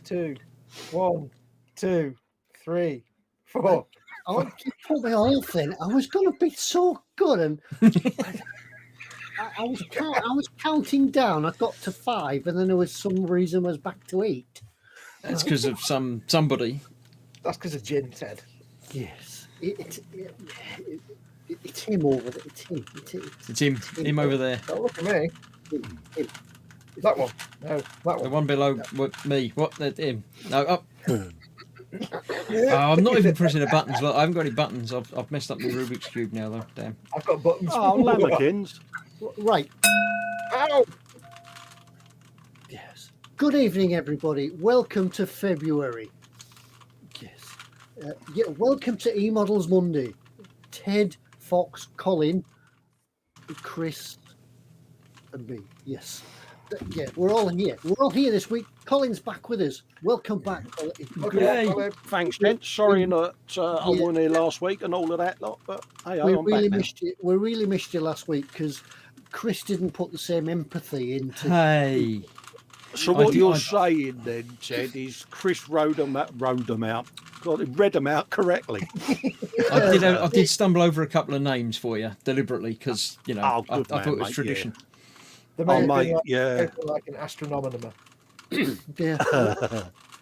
2, 1, 2, 3, 4. Oh, you put me off then. I was going to be so good, and I was counting down. I got to 5, and then there was some reason I was back to 8. That's because of somebody. That's because of gin, Ted. Yes, it's him over there. It's him over there. Don't look at me. Him. That one. No, that The one. one below me. What? Him. No, up. I'm not even pressing the buttons. Look, I haven't got any buttons. I've messed up the Rubik's Cube now, though. Damn. I've got buttons. Oh, lamekins. Right. Ow! Yes. Good evening, everybody. Welcome to February. Yes. Welcome to eModels Monday. Ted, Foxx, Colin, Chris, and me. Yes. Yeah, we're all here. We're all here this week. Colin's back with us. Welcome back, Colin. Okay, Yay. Thanks, gents. Sorry that I wasn't here last week and all of that lot, but hey, We I'm really back missed you. We really missed you last week because Chris didn't put the same empathy into. Hey. now. So what you're saying then, Ted, is Chris wrote them out. God, he read them out correctly. I did stumble over a couple of names for you deliberately because Oh, I good thought man, it was mate, tradition. There may have mate, been yeah. like an astronomer. Yeah.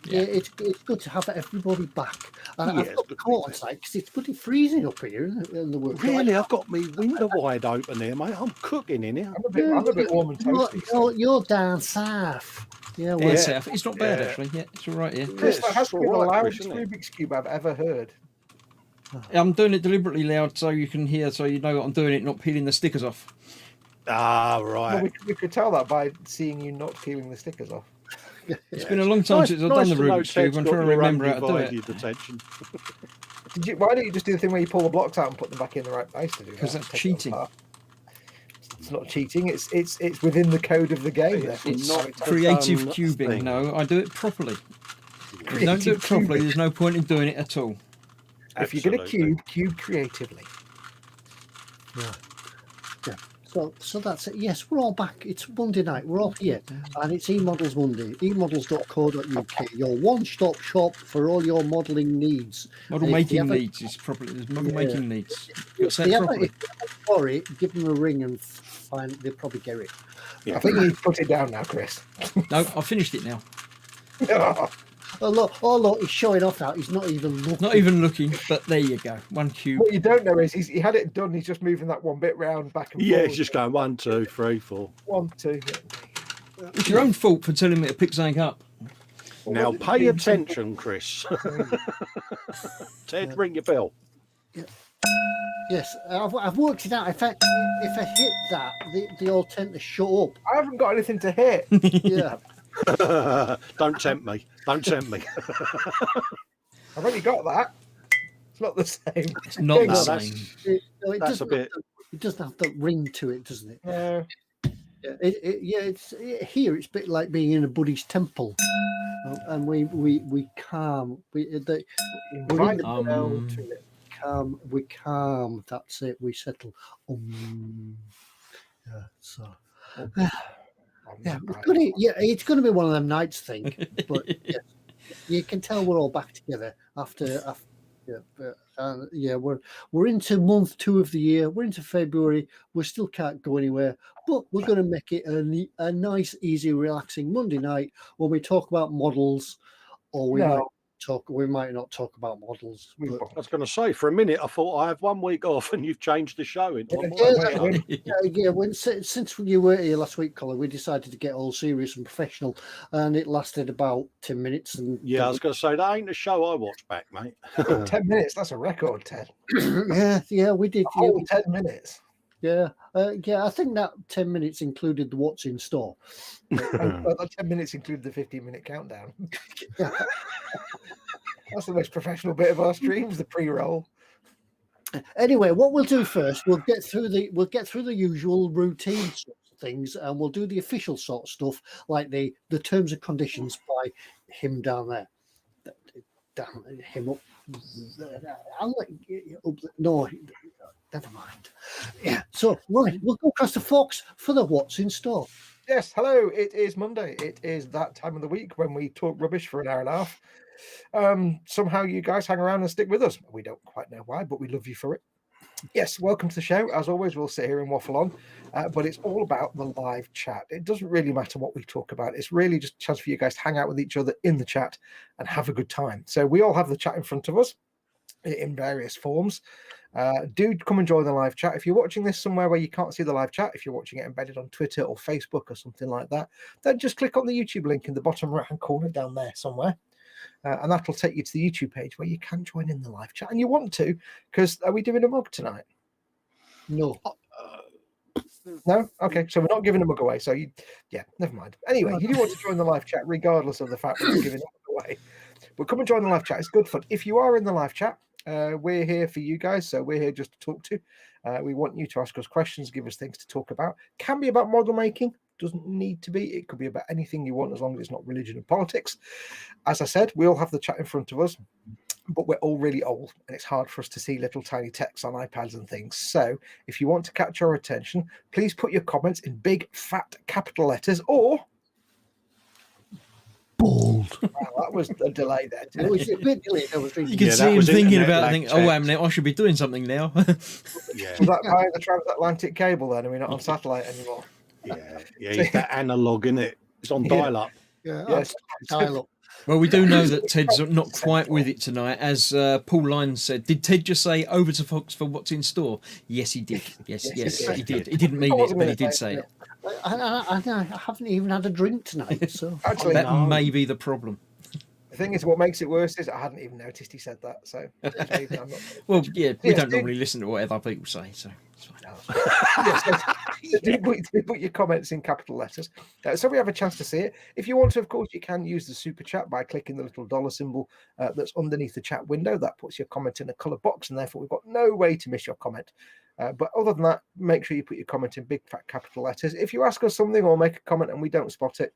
Yeah, it's good to have everybody back. And Yeah, I've it's got good the to be coat on because it's bloody freezing up here in the work. Really, I've got me window wide open here, mate. I'm cooking in here. I'm a bit warm and toasty. So. You're down south. Yeah, Yeah, well, South. It's not bad Yeah. actually. Yeah, it's all right. Yeah, Chris, that has It's to be the all right, loudest Chris, isn't it? Rubik's Cube I've ever heard. I'm doing it deliberately loud so you can hear, so you know I'm doing it, not peeling the stickers off. Ah, Well, right. we could tell that by seeing you not peeling the stickers off. It's been a long time since I've done the Rubik's Cube. I'm trying to remember how to do it Attention. Why don't you just do the thing where you pull the blocks out and put them back in the right place to do that? because that's Take it cheating. apart. It's not cheating. It's within the code of the game. It's therefore It's not it's creative done cubing. thing. No, I do it properly. If you don't do it creative properly, cubing. there's no point in doing it at all. If you're going to Absolutely. cube creatively. yeah. So that's it. Yes, we're all back. It's Monday night. We're all here, and it's eModels Monday. eModels.co.uk, your one-stop shop for all your modelling needs. Model And if you making haven't- needs is properly. There's model Yeah. making needs. You've got to say If it you properly. haven't got it, give them a ring and find. They'll probably get it. Yeah. I think you need to put it down now, Chris. No, I've finished it now. Oh look, he's showing off out. He's not even looking. Not even looking, but there you go. One cube. What you don't know is he had it done. He's just moving that one bit round back and Yeah, forward. it's just going 1, 2, 3, 4. 1, 2. It's your own fault for telling me to pick something up. Now pay attention, Chris. Ted, ring your bell. Yes, I've worked it out. If I hit that, they all tend to shut up. I haven't got anything to hit. Yeah. Don't tempt me. Don't tempt me. I've only got that. It's not the same. It's not the No, same. It That's doesn't a bit. It doesn't have the ring to it, doesn't it? No. Here it's a bit like being in a Buddhist temple, and we calm. Invite We're the bell to it. calm. We calm. That's it. We settle. Yeah. So. Yeah, it's going to be one of them nights thing, but yeah, you can tell we're all back together after we're into month 2 of the year. We're into February. We still can't go anywhere, but we're going to make it a nice, easy, relaxing Monday night when we talk about models, or we might not talk about models. But I was going to say, for a minute, I thought I have 1 week off, and you've changed the show into a since you were here last week, Colin, we decided to get all serious and professional, and it lasted about 10 minutes. And Yeah, I was going to say, that ain't the show I watch back, mate. 10 minutes. That's a record, Ted. yeah, we did. A whole 10 minutes. Yeah, I think that 10 minutes included the what's in store. Well, that 10 minutes included the 15-minute countdown. That's the most professional bit of our streams, the pre-roll. Anyway, what we'll do first, we'll get through the usual routine sorts of things, and we'll do the official sort of stuff, like the terms and conditions by him down there. Down him up. I'll let you up. No, never mind. Yeah. So right, we'll go across to Foxx for the what's in store. Yes, hello. It is Monday. It is that time of the week when we talk rubbish for an hour and a half. Somehow you guys hang around and stick with us. We don't quite know why, but we love you for it. Yes, welcome to the show. As always, we'll sit here and waffle on, but it's all about the live chat. It doesn't really matter what we talk about. It's really just a chance for you guys to hang out with each other in the chat and have a good time. So we all have the chat in front of us in various forms. Do come and join the live chat. If you're watching this somewhere where you can't see the live chat, if you're watching it embedded on Twitter or Facebook or something like that, then just click on the YouTube link in the bottom right hand corner down there somewhere. And that'll take you to the YouTube page where you can join in the live chat. And you want to, because are we doing a mug tonight? No. No? Okay, so we're not giving a mug away. So, never mind. Anyway, you do want to join the live chat, regardless of the fact we're not giving it away. But come and join the live chat. It's good fun. If you are in the live chat, we're here for you guys. So we're here just to talk to. We want you to ask us questions, give us things to talk about. Can be about model making. Doesn't need to be. It could be about anything you want as long as it's not religion and politics. As I said, we all have the chat in front of us, but we're all really old and it's hard for us to see little tiny text on iPads and things. So if you want to catch our attention, please put your comments in big, fat, capital letters or bold. Wow, that was a delay there. It was a bit delayed. I was You thinking. can Yeah, see that him was thinking internet about lag thinking, text. oh, wait a minute, I should be doing something now. Yeah, Was that via the transatlantic cable then? Are we not on satellite anymore? yeah. It's that analog, isn't it? It's on Yeah. dial-up. Yeah, Yes. dial up. Well, we do know that Ted's not quite with it tonight. As Paul Lyons said, did Ted just say over to Fox for what's in store? Yes, he did. Yes, he did. He didn't mean it, but he did say it. I haven't even had a drink tonight, so Actually, That may be the problem. the thing is, what makes it worse is I hadn't even noticed he said that. So, maybe I'm not. Well, yeah, we Yes, don't do- normally listen to what other people say, so it's fine. Yes, do put your comments in capital letters so we have a chance to see it. If you want to, of course, you can use the super chat by clicking the little dollar symbol that's underneath the chat window. That puts your comment in a colour box, and therefore we've got no way to miss your comment. But other than that, make sure you put your comment in big fat capital letters. If you ask us something or make a comment and we don't spot it,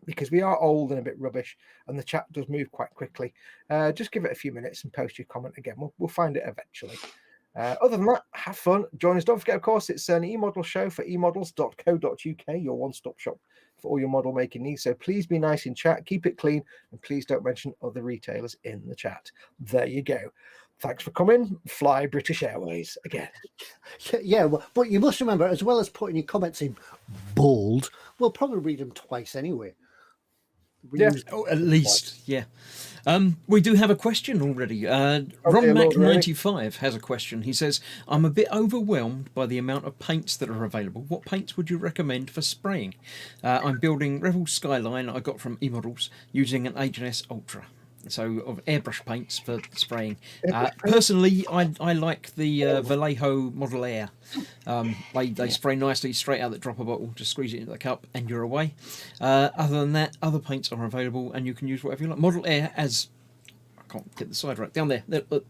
because we are old and a bit rubbish and the chat does move quite quickly, just give it a few minutes and post your comment again. We'll find it eventually. Other than that, have fun. Join us. Don't forget, of course, it's an eModel show for eModels.co.uk, your one-stop shop for all your model making needs. So please be nice in chat, keep it clean, and please don't mention other retailers in the chat. There you go. Thanks for coming. Fly British Airways again. yeah. But you must remember, as well as putting your comments in bold, we'll probably read them twice anyway. Yeah. Oh, at least, yeah. We do have a question already. dear Ron Mac Lord, really? 95 has a question. He says, I'm a bit overwhelmed by the amount of paints that are available. What paints would you recommend for spraying? I'm building Revel Skyline I got from eModels using an H&S Ultra. So of airbrush paints for spraying. Personally, I like the Vallejo Model Air. They spray nicely straight out the dropper bottle. Just squeeze it into the cup and you're away. Other than that, other paints are available and you can use whatever you like. Model Air as I can't get the side right down there.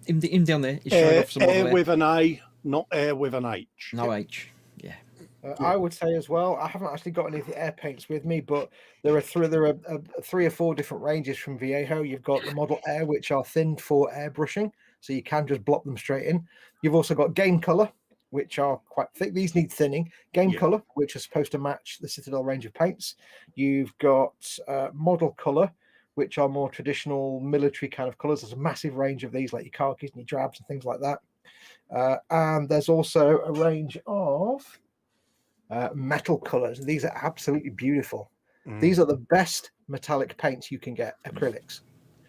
In down there is showing off some Model Air Air. with an A, not air with an H. No H. Yeah. I would say as well, I haven't actually got any of the air paints with me, but there are three or four different ranges from Vallejo. You've got the Model Air, which are thinned for airbrushing, so you can just blop them straight in. You've also got Game Color, which are quite thick. These need thinning. Game Color, which is supposed to match the Citadel range of paints. You've got Model Color, which are more traditional military kind of colors. There's a massive range of these, like your khakis and your drabs and things like that. And there's also a range of metal colors. These are absolutely beautiful. These are the best metallic paints you can get, acrylics.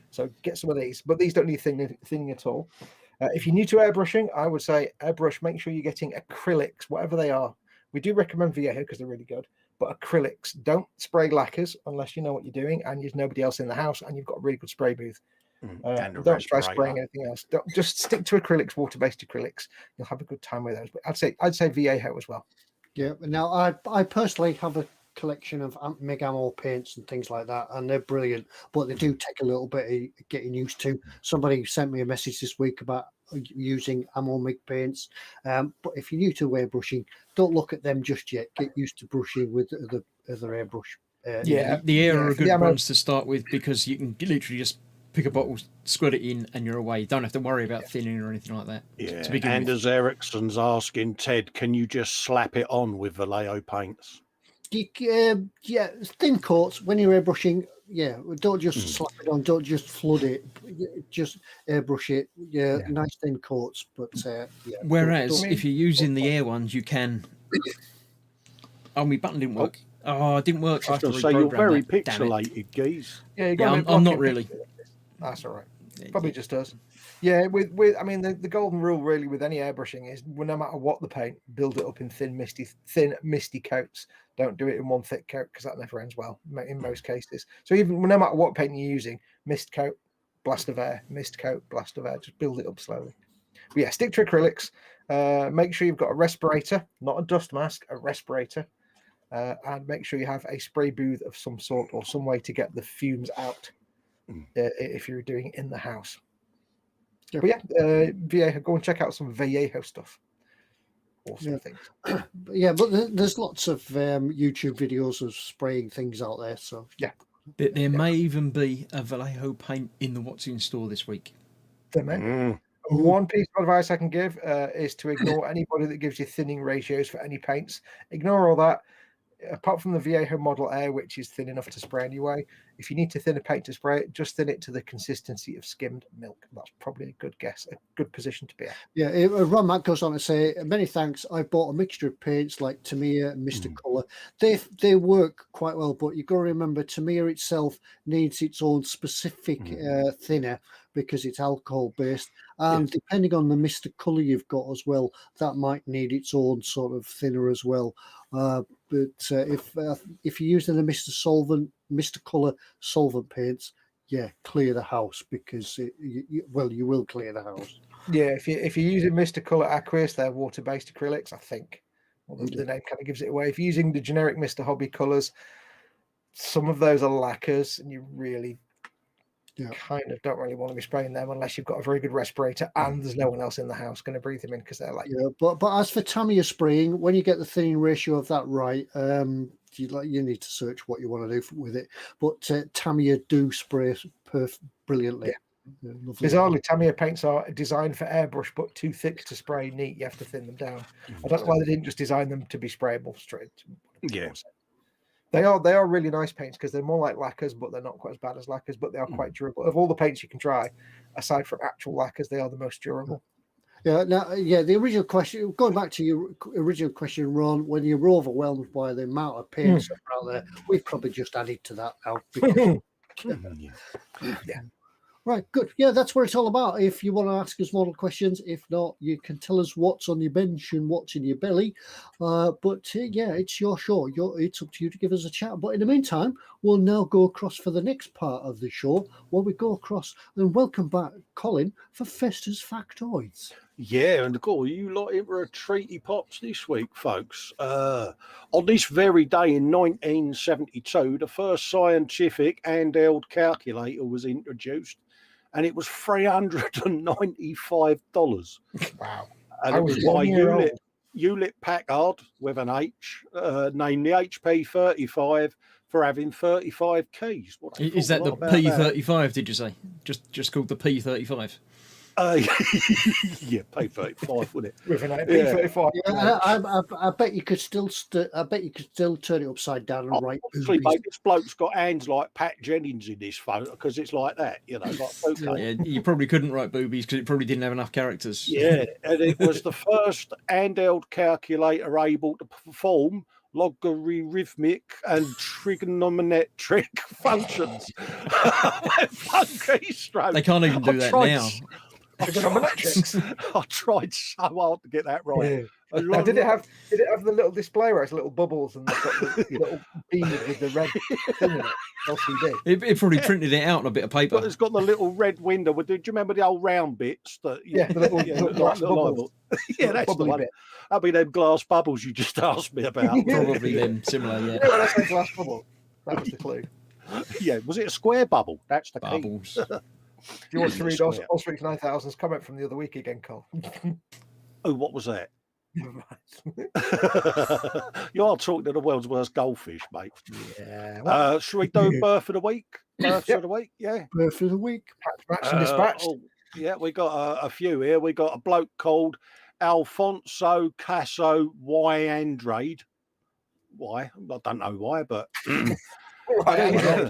So get some of these, but these don't need thinning at all. If you're new to airbrushing, I would say airbrush, make sure you're getting acrylics, whatever they are. We do recommend Vallejo because they're really good, but acrylics, don't spray lacquers unless you know what you're doing and there's nobody else in the house and you've got a really good spray booth. Don't try spraying anything else. Just stick to acrylics, water-based acrylics. You'll have a good time with those. But I'd say Vallejo as well. Yeah. Now, I personally have a collection of MIG ammo paints and things like that, and they're brilliant, but they do take a little bit of getting used to. Somebody sent me a message this week about using ammo MIG paints, but if you're new to airbrushing, don't look at them just yet. Get used to brushing with the other airbrush. The air are good ones to start with because you can literally just pick a bottle, squirt it in, and you're away. You don't have to worry about thinning or anything like that. Yeah. Anders Ericsson's asking Ted, can you just slap it on with Vallejo paints? Yeah, thin coats when you're airbrushing. Yeah, don't just slap it on. Don't just flood it. Just airbrush it. Yeah, nice thin coats. But yeah. Whereas if you're using the air ones, you can. Oh, my button didn't work. Oh, it didn't work. I was going to say you're very pixelated, geez. Yeah, I'm not really. That's all right. Probably just does. Yeah, with I mean the golden rule really with any airbrushing is no matter what the paint, build it up in thin misty coats. Don't do it in one thick coat because that never ends well in most cases. So even no matter what paint you're using, mist coat, blast of air, mist coat, blast of air, just build it up slowly. But yeah, stick to acrylics. Make sure you've got a respirator, not a dust mask, a respirator. And make sure you have a spray booth of some sort or some way to get the fumes out if you're doing it in the house. But yeah, Vallejo, go and check out some Vallejo stuff. Awesome things. Yeah, but there's lots of YouTube videos of spraying things out there. So yeah, there may even be a Vallejo paint in the What's in Store this week. There may. One piece of advice I can give is to ignore anybody that gives you thinning ratios for any paints. Ignore all that. Apart from the Vallejo Model Air, which is thin enough to spray anyway, if you need to thin a paint to spray it, just thin it to the consistency of skimmed milk. That's probably a good guess, a good position to be at. Yeah, Ron Mack goes on to say, many thanks. I bought a mixture of paints like Tamiya and Mr. Colour. They work quite well, but you've got to remember Tamiya itself needs its own specific thinner because it's alcohol based. And depending on the Mr. Colour you've got as well, that might need its own sort of thinner as well. But if you're using the Mr. Colour solvent paints, clear the house because you will clear the house. Yeah, if you're using Mr. Colour Aqueous, they're water-based acrylics, I think. Well, the name kind of gives it away. If you're using the generic Mr. Hobby colours, some of those are lacquers, and you really kind of don't really want to be spraying them unless you've got a very good respirator and there's no one else in the house going to breathe them in because they're like. Yeah, but as for Tamiya spraying, when you get the thinning ratio of that right, you need to search what you want to do with it. But Tamiya do spray brilliantly. Yeah. Bizarrely, Tamiya paints are designed for airbrush, but too thick to spray neat. You have to thin them down. I don't know why they didn't just design them to be sprayable straight. Yeah. They are really nice paints because they're more like lacquers, but they're not quite as bad as lacquers, but they are quite durable. Of all the paints you can try, aside from actual lacquers, they are the most durable. Yeah. Now, the original question, going back to your original question, Ron, when you were overwhelmed by the amount of paints that are out there, we've probably just added to that now. Because, Right, good. Yeah, that's what it's all about. If you want to ask us model questions, if not, you can tell us what's on your bench and what's in your belly. It's your show. It's up to you to give us a chat. But in the meantime, we'll now go across for the next part of the show where we go across and welcome back Colin for Fester's Factoids. Yeah, and cool, you lot in for a treaty pops this week, folks. On this very day in 1972, the first scientific handheld calculator was introduced, and it was $395. Wow. And it was by Hewlett Packard with an H, named the HP 35 for having 35 keys. Is that the P35, did you say? Just called the P35? Yeah, P35, wouldn't it? With an P35. I bet you could still turn it upside down and write. Obviously, mate, this bloke's got hands like Pat Jennings in this photo because it's like that, Yeah, you probably couldn't write boobies because it probably didn't have enough characters. Yeah, and it was the first handheld calculator able to perform logarithmic and trigonometric functions. They can't even do that now. I tried so hard to get that right. Yeah. Now, did it have the little display where it's little bubbles and it's got the little bead with the red thing in it? LCD. It probably printed it out on a bit of paper. But it's got the little red window. Do you remember the old round bits? The little glass bubbles. Yeah, that's the one. That'll be them glass bubbles you just asked me about. Probably them similar, yeah. Well, that's a glass bubble. That was the clue. Yeah, was it a square bubble? That's the bubbles. Key. Do you want to read Allstreet's 9000's comment from the other week again, Cole? Oh, what was that? You are talking to the world's worst goldfish, mate. Yeah. Should we do birth of the week? Birth of the week, yeah. Birth of the week. Match and dispatched. Yeah, we got a few here. We got a bloke called Alfonso Caso Y. Andrade. why. I don't know why, but Right, okay.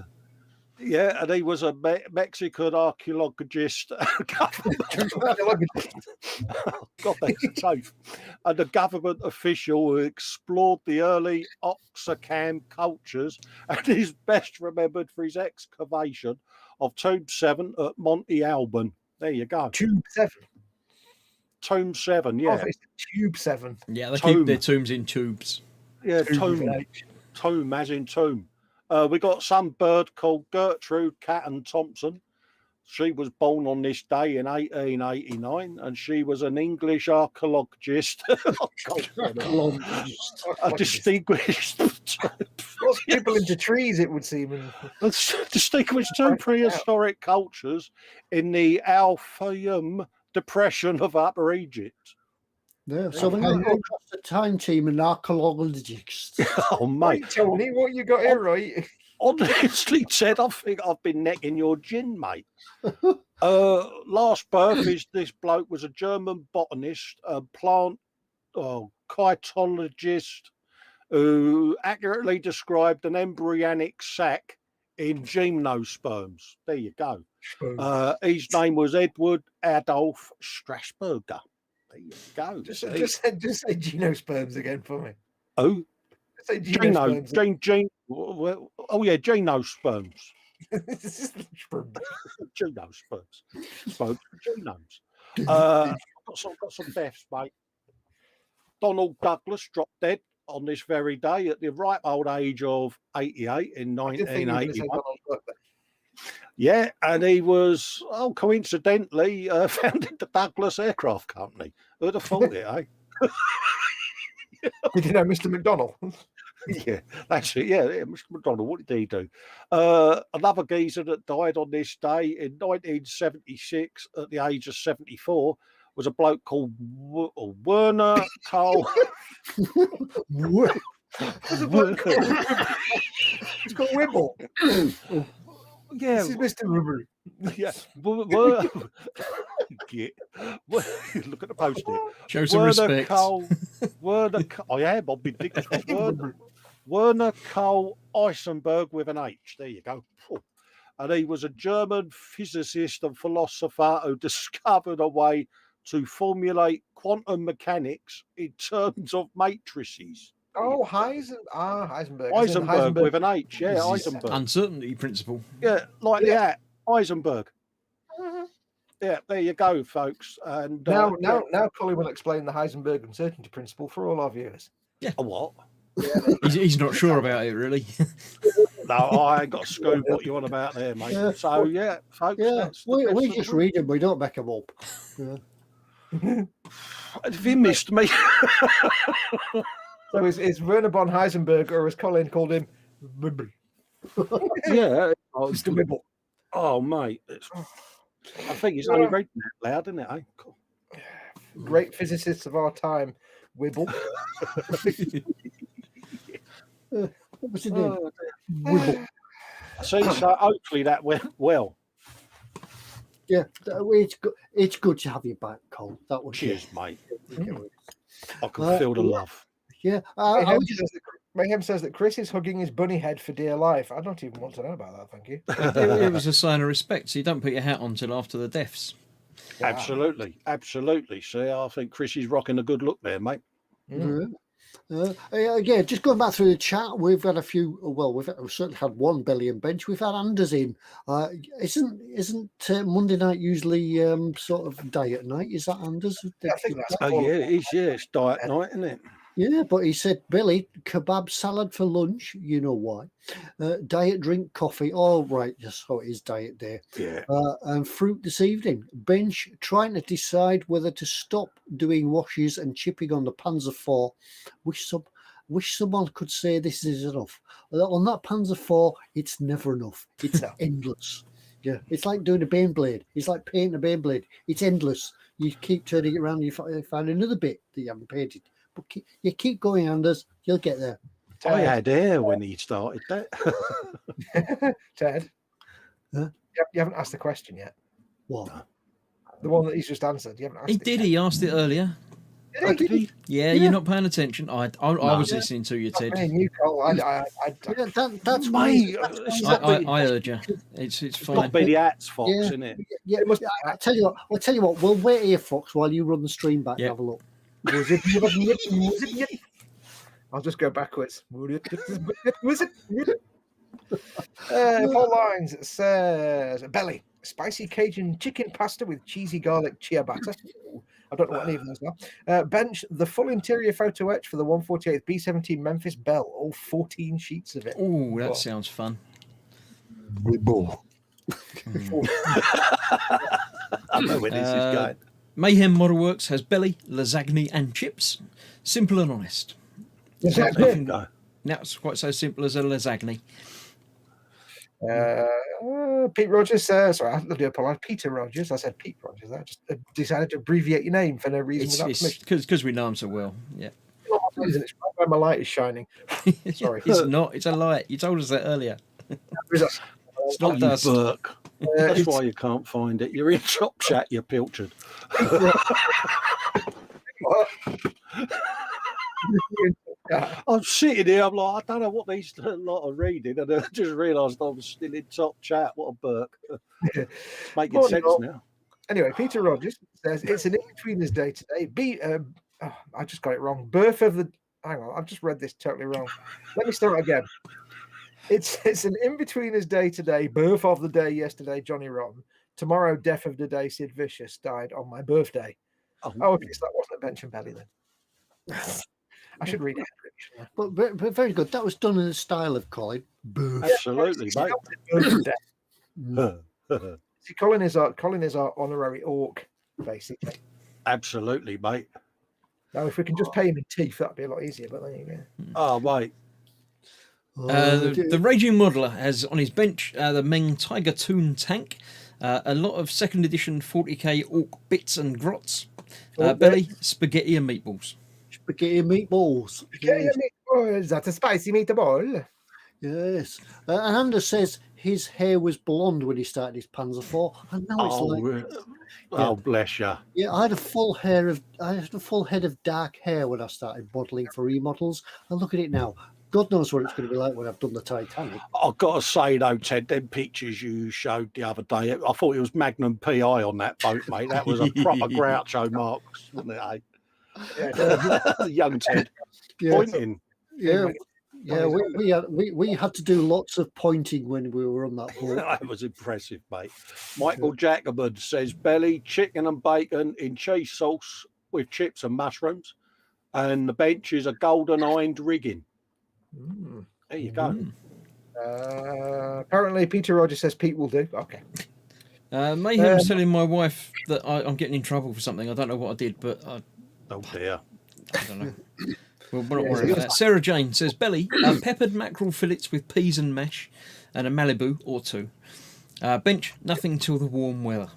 yeah, and he was a Mexican archaeologist. God, that's a oath. And a government official who explored the early Oaxacan cultures and is best remembered for his excavation of Tomb 7 at Monte Alban. There you go. Tube 7. Tomb 7, Oh, yeah. it's Tube 7. Yeah, they keep their tombs in tubes. Yeah, Tube with tomb. an H. Tomb as in tomb. We got some bird called Gertrude Catton Thompson. She was born on this day in 1889, and she was an English archaeologist. A distinguished, Lots of people into trees, it would seem. distinguished two prehistoric cultures in the Alfayum Depression of Upper Egypt. Yeah, so we're not going across the time team and archaeologists. Oh, mate. Right, Tony, what you got here, right? Honestly, Ted, I think I've been necking your gin, mate. Last birth is this bloke was a German botanist, a plant chytologist who accurately described an embryonic sac in gymnosperms. There you go. His name was Edward Adolf Strasburger. There you go. Just say genosperms again for me. Oh, Say genosperms. Oh yeah, genosperms. Genosperms. Folks, genomes. Got some deaths, mate. Donald Douglas dropped dead on this very day at the ripe old age of 88 in 1981. Yeah, and he was, coincidentally, founded the Douglas Aircraft Company. Who'd have thought it, eh? Did you know Mr. McDonald? Yeah, that's it. Yeah, Mr. McDonald, what did he do? Another geezer that died on this day in 1976 at the age of 74 was a bloke called Werner Cole. It's called Wibble. Yeah, this is Mr. Rubbery. Yeah, look at the post-it. Show some respect. Werner Cole Eisenberg with an H. There you go. And he was a German physicist and philosopher who discovered a way to formulate quantum mechanics in terms of matrices. Oh, Heisenberg. Heisenberg with an H, yeah, Heisenberg. Uncertainty principle. Yeah, like that, Heisenberg. Yeah, there you go, folks. And now Colin will explain the Heisenberg uncertainty principle for all our viewers. Yeah. A what? He's not sure about it, really. No, I ain't got a scoop what you want about there, mate. So, yeah, folks. Yeah, we just read them, we don't make them up. Yeah. Have you missed me? So it's Werner von Heisenberg, or as Colin called him, Yeah. Mr. Wibble. Oh, mate. I think he's only reading that loud, isn't it? Eh? Cool. Great physicists of our time, Wibble. What was his name? Wibble. See, so hopefully that went well. Yeah, it's good to have you back, Cole. That was Cheers, mate. it. I can feel the love. Yeah, Mayhem says that Chris is hugging his bunny head for dear life. I don't even want to know about that, thank you. It was a sign of respect, so you don't put your hat on till after the deaths. Absolutely. See, I think Chris is rocking a good look there, mate. Yeah, just going back through the chat, we've had a few. Well, we've certainly had one belly and bench. We've had Anders in. Isn't Monday night usually sort of diet night? Is that Anders? I think that's it is. Yeah, it's diet night, isn't it? Yeah, but he said, Billy, kebab salad for lunch. You know why? Diet drink coffee. Oh, right. So it is diet day. Yeah. And fruit this evening. Bench trying to decide whether to stop doing washes and chipping on the Panzer IV. Wish someone could say this is enough. On that Panzer IV, it's never enough. It's endless. Yeah, it's like doing a Beyblade. It's like painting a Beyblade. It's endless. You keep turning it around, you find another bit that you haven't painted. But you keep going, Anders. You'll get there. I had hair when he started that. Ted, Huh? you haven't asked the question yet. What? The one that he's just answered. You haven't asked He it did. yet. He asked it earlier. Oh, did he? Yeah, you're not paying attention. I was listening to you, Ted. Man, you, Cole, Yeah, that's why. Mate, That's why it's he's not actually- I urge you. It's It's fine. got to be the hats, Fox, Yeah. isn't it? Yeah, It must be I tell you what. I'll tell you what. We'll wait here, Fox, while you run the stream back Yeah. and have a look. I'll just go backwards. Paul Lines says belly spicy Cajun chicken pasta with cheesy garlic chia batter. Ooh, I don't know what any of those are. Bench the full interior photo etch for the 148th B-17 Memphis Bell. All 14 sheets of it. Oh, that sounds fun. I know where this is going. Mayhem Model Works has belly, lasagne, and chips. Simple and honest. Lasagne. Go. That's quite so simple as a lasagne. Pete Rogers says, sorry, I do apologize. Peter Rogers. I said Pete Rogers. I just decided to abbreviate your name for no reason without permission. Because we know him so well. Yeah. It's right where my light is shining. Sorry. It's not. It's a light. You told us that earlier. It's not You dust. Burke. That's why you can't find it. You're in Chop Chat, you're pilchard. I'm sitting here, I'm like, I don't know what these lot are reading, and I just realised I was still in Top Chat. What a Burke. It's making sense now. Anyway, Peter Rogers says it's an in-betweeners day today. I just got it wrong. Birth of the. Hang on, I've just read this totally wrong. Let me start again. It's an in-betweeners day today. Birth of the day yesterday, Johnny Rotten. Tomorrow, death of the day, Sid Vicious died on my birthday. Oh, okay, so that wasn't a bench and belly then. I should read it. But very good. That was done in the style of Colin. Absolutely, mate. See, Colin is our honorary orc, basically. Absolutely, mate. Now, if we can just pay him in teeth, that'd be a lot easier. But there you go. Oh, mate. The Raging Modeler has on his bench the Meng Tiger Toon tank, a lot of second edition 40k orc bits and grots, belly, spaghetti and meatballs. Spaghetti and meatballs. Yes. Meatballs. That's a spicy meatball. Yes. And Anders says his hair was blonde when he started his Panzer IV, and now it's oh, bless you. Yeah, I had a full head of dark hair when I started modelling for eModels, and look at it now. God knows what it's going to be like when I've done the Titanic. I've got to say, though, Ted, them pictures you showed the other day, I thought it was Magnum PI on that boat, mate. That was a proper Groucho Marx, wasn't it, eh? Young Ted. Yeah. Pointing. Yeah. Yeah, we had to do lots of pointing when we were on that boat. That was impressive, mate. Michael Jacobin says belly, chicken and bacon in cheese sauce with chips and mushrooms. And the bench is a golden ironed rigging. There you go. Apparently, Peter Rogers says Pete will do. Okay. Mayhem's telling my wife that I'm getting in trouble for something. I don't know what I did, but Oh, dear. I don't know. Well, we're not worried about that. Sarah Jane says belly, peppered mackerel fillets with peas and mash, and a Malibu or two. Bench, nothing till the warm weather.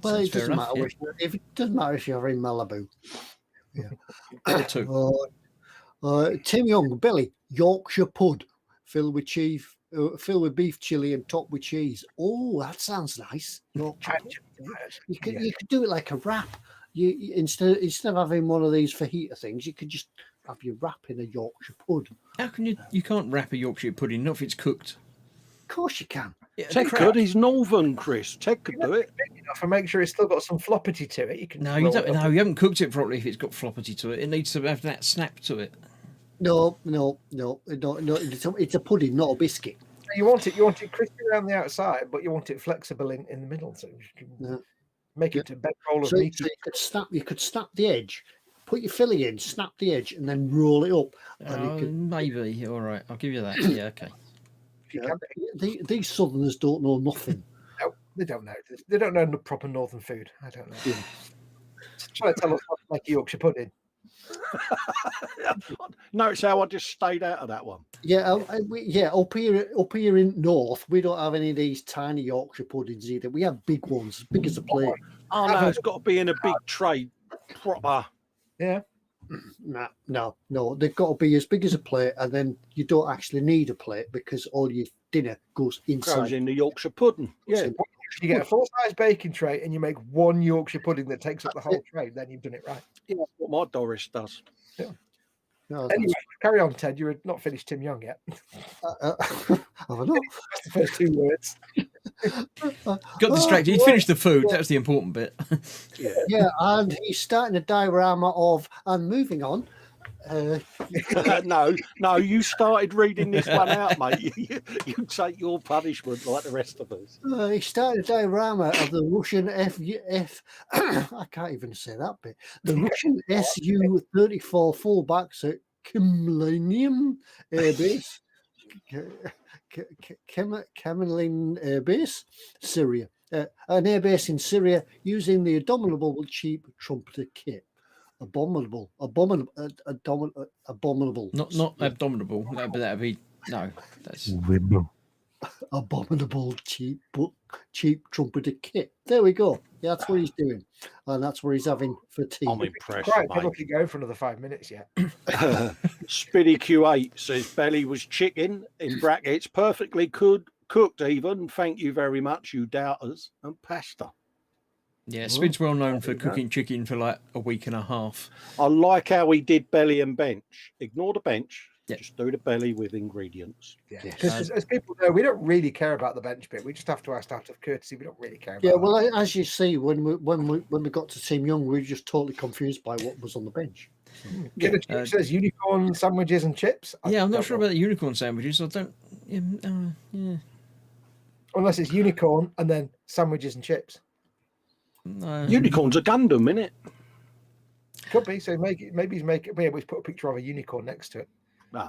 Well, Sounds it doesn't fair matter. enough, If it doesn't matter if you're in Malibu. Yeah. Or two. Tim Young, Billy, Yorkshire pud, filled with beef chili and topped with cheese. Oh, that sounds nice. Yorkshire pud. You could do it like a wrap. You instead of having one of these fajita things, you could just have your wrap in a Yorkshire pud. How can you can't wrap a Yorkshire pudding, not if it's cooked. Of course you can. Yeah, Ted crap. could. He's northern, Chris. Ted could do it. Big enough and make sure it's still got some floppity to it. You can No, you don't. No, you haven't cooked it properly. If it's got floppity to it, it needs to have that snap to it. No. It's a pudding, not a biscuit. You want it crispy around the outside, but you want it flexible in the middle, so you can make it a big roll of So meat. you could snap the edge, put your filling in, snap the edge, and then roll it up. And Maybe. All right, I'll give you that. Yeah, okay. These Southerners don't know nothing. No, they don't know. They don't know the proper Northern food. I don't know. Try to tell us how to make a Yorkshire pudding. Notice how I just stayed out of that one. Yeah, up here in North, we don't have any of these tiny Yorkshire puddings either. We have big ones, as big as a plate. Oh, no, it's got to be in a big tray. Proper. Yeah. No. They've got to be as big as a plate, and then you don't actually need a plate because all your dinner goes inside. Goes in the Yorkshire pudding. Yeah. If you get a full-size baking tray and you make one Yorkshire pudding that takes up the whole tray, then you've done it right. Yeah, that's what my Doris does. No, Anyway, carry on, Ted. You're not finished Tim Young yet. I don't know. That's the first 2 words. Got distracted. He finished the food. That was the important bit. Yeah, and he's starting a diorama of, and moving on. No, you started reading this one out, mate. You take your punishment like the rest of us. He started a diorama of the Russian I can't even say that bit. The Russian Su-34 fullbacks at Kremlin Air Base, Kremlin Air Base, Syria. An air base in Syria using the abominable cheap trumpeter kit. Abominable. Not abdominable. That'd be no. That's abominable cheap trumpeter kit. There we go. Yeah, that's what he's doing, and that's what he's having for tea. I'm impressed. Right, people keep going for another 5 minutes yet. Spiddy Q8 says belly was chicken in brackets, perfectly cooked even. Thank you very much, you doubters, and pasta. Yeah, Spid's well known for cooking chicken for like a week and a half. I like how he did belly and bench. Ignore the bench. Yeah. Just do the belly with ingredients. Yeah, because as people know, we don't really care about the bench bit. We just have to ask out of courtesy. We don't really care about Yeah, well, as you see, when we got to Tim Young, we were just totally confused by what was on the bench. It says unicorn sandwiches and chips. Yeah, I'm not sure about the unicorn sandwiches. I don't. Yeah. Unless it's unicorn and then sandwiches and chips. Unicorn's a Gundam, innit? Could be. So maybe he's making. Yeah, we put a picture of a unicorn next to it. Ah.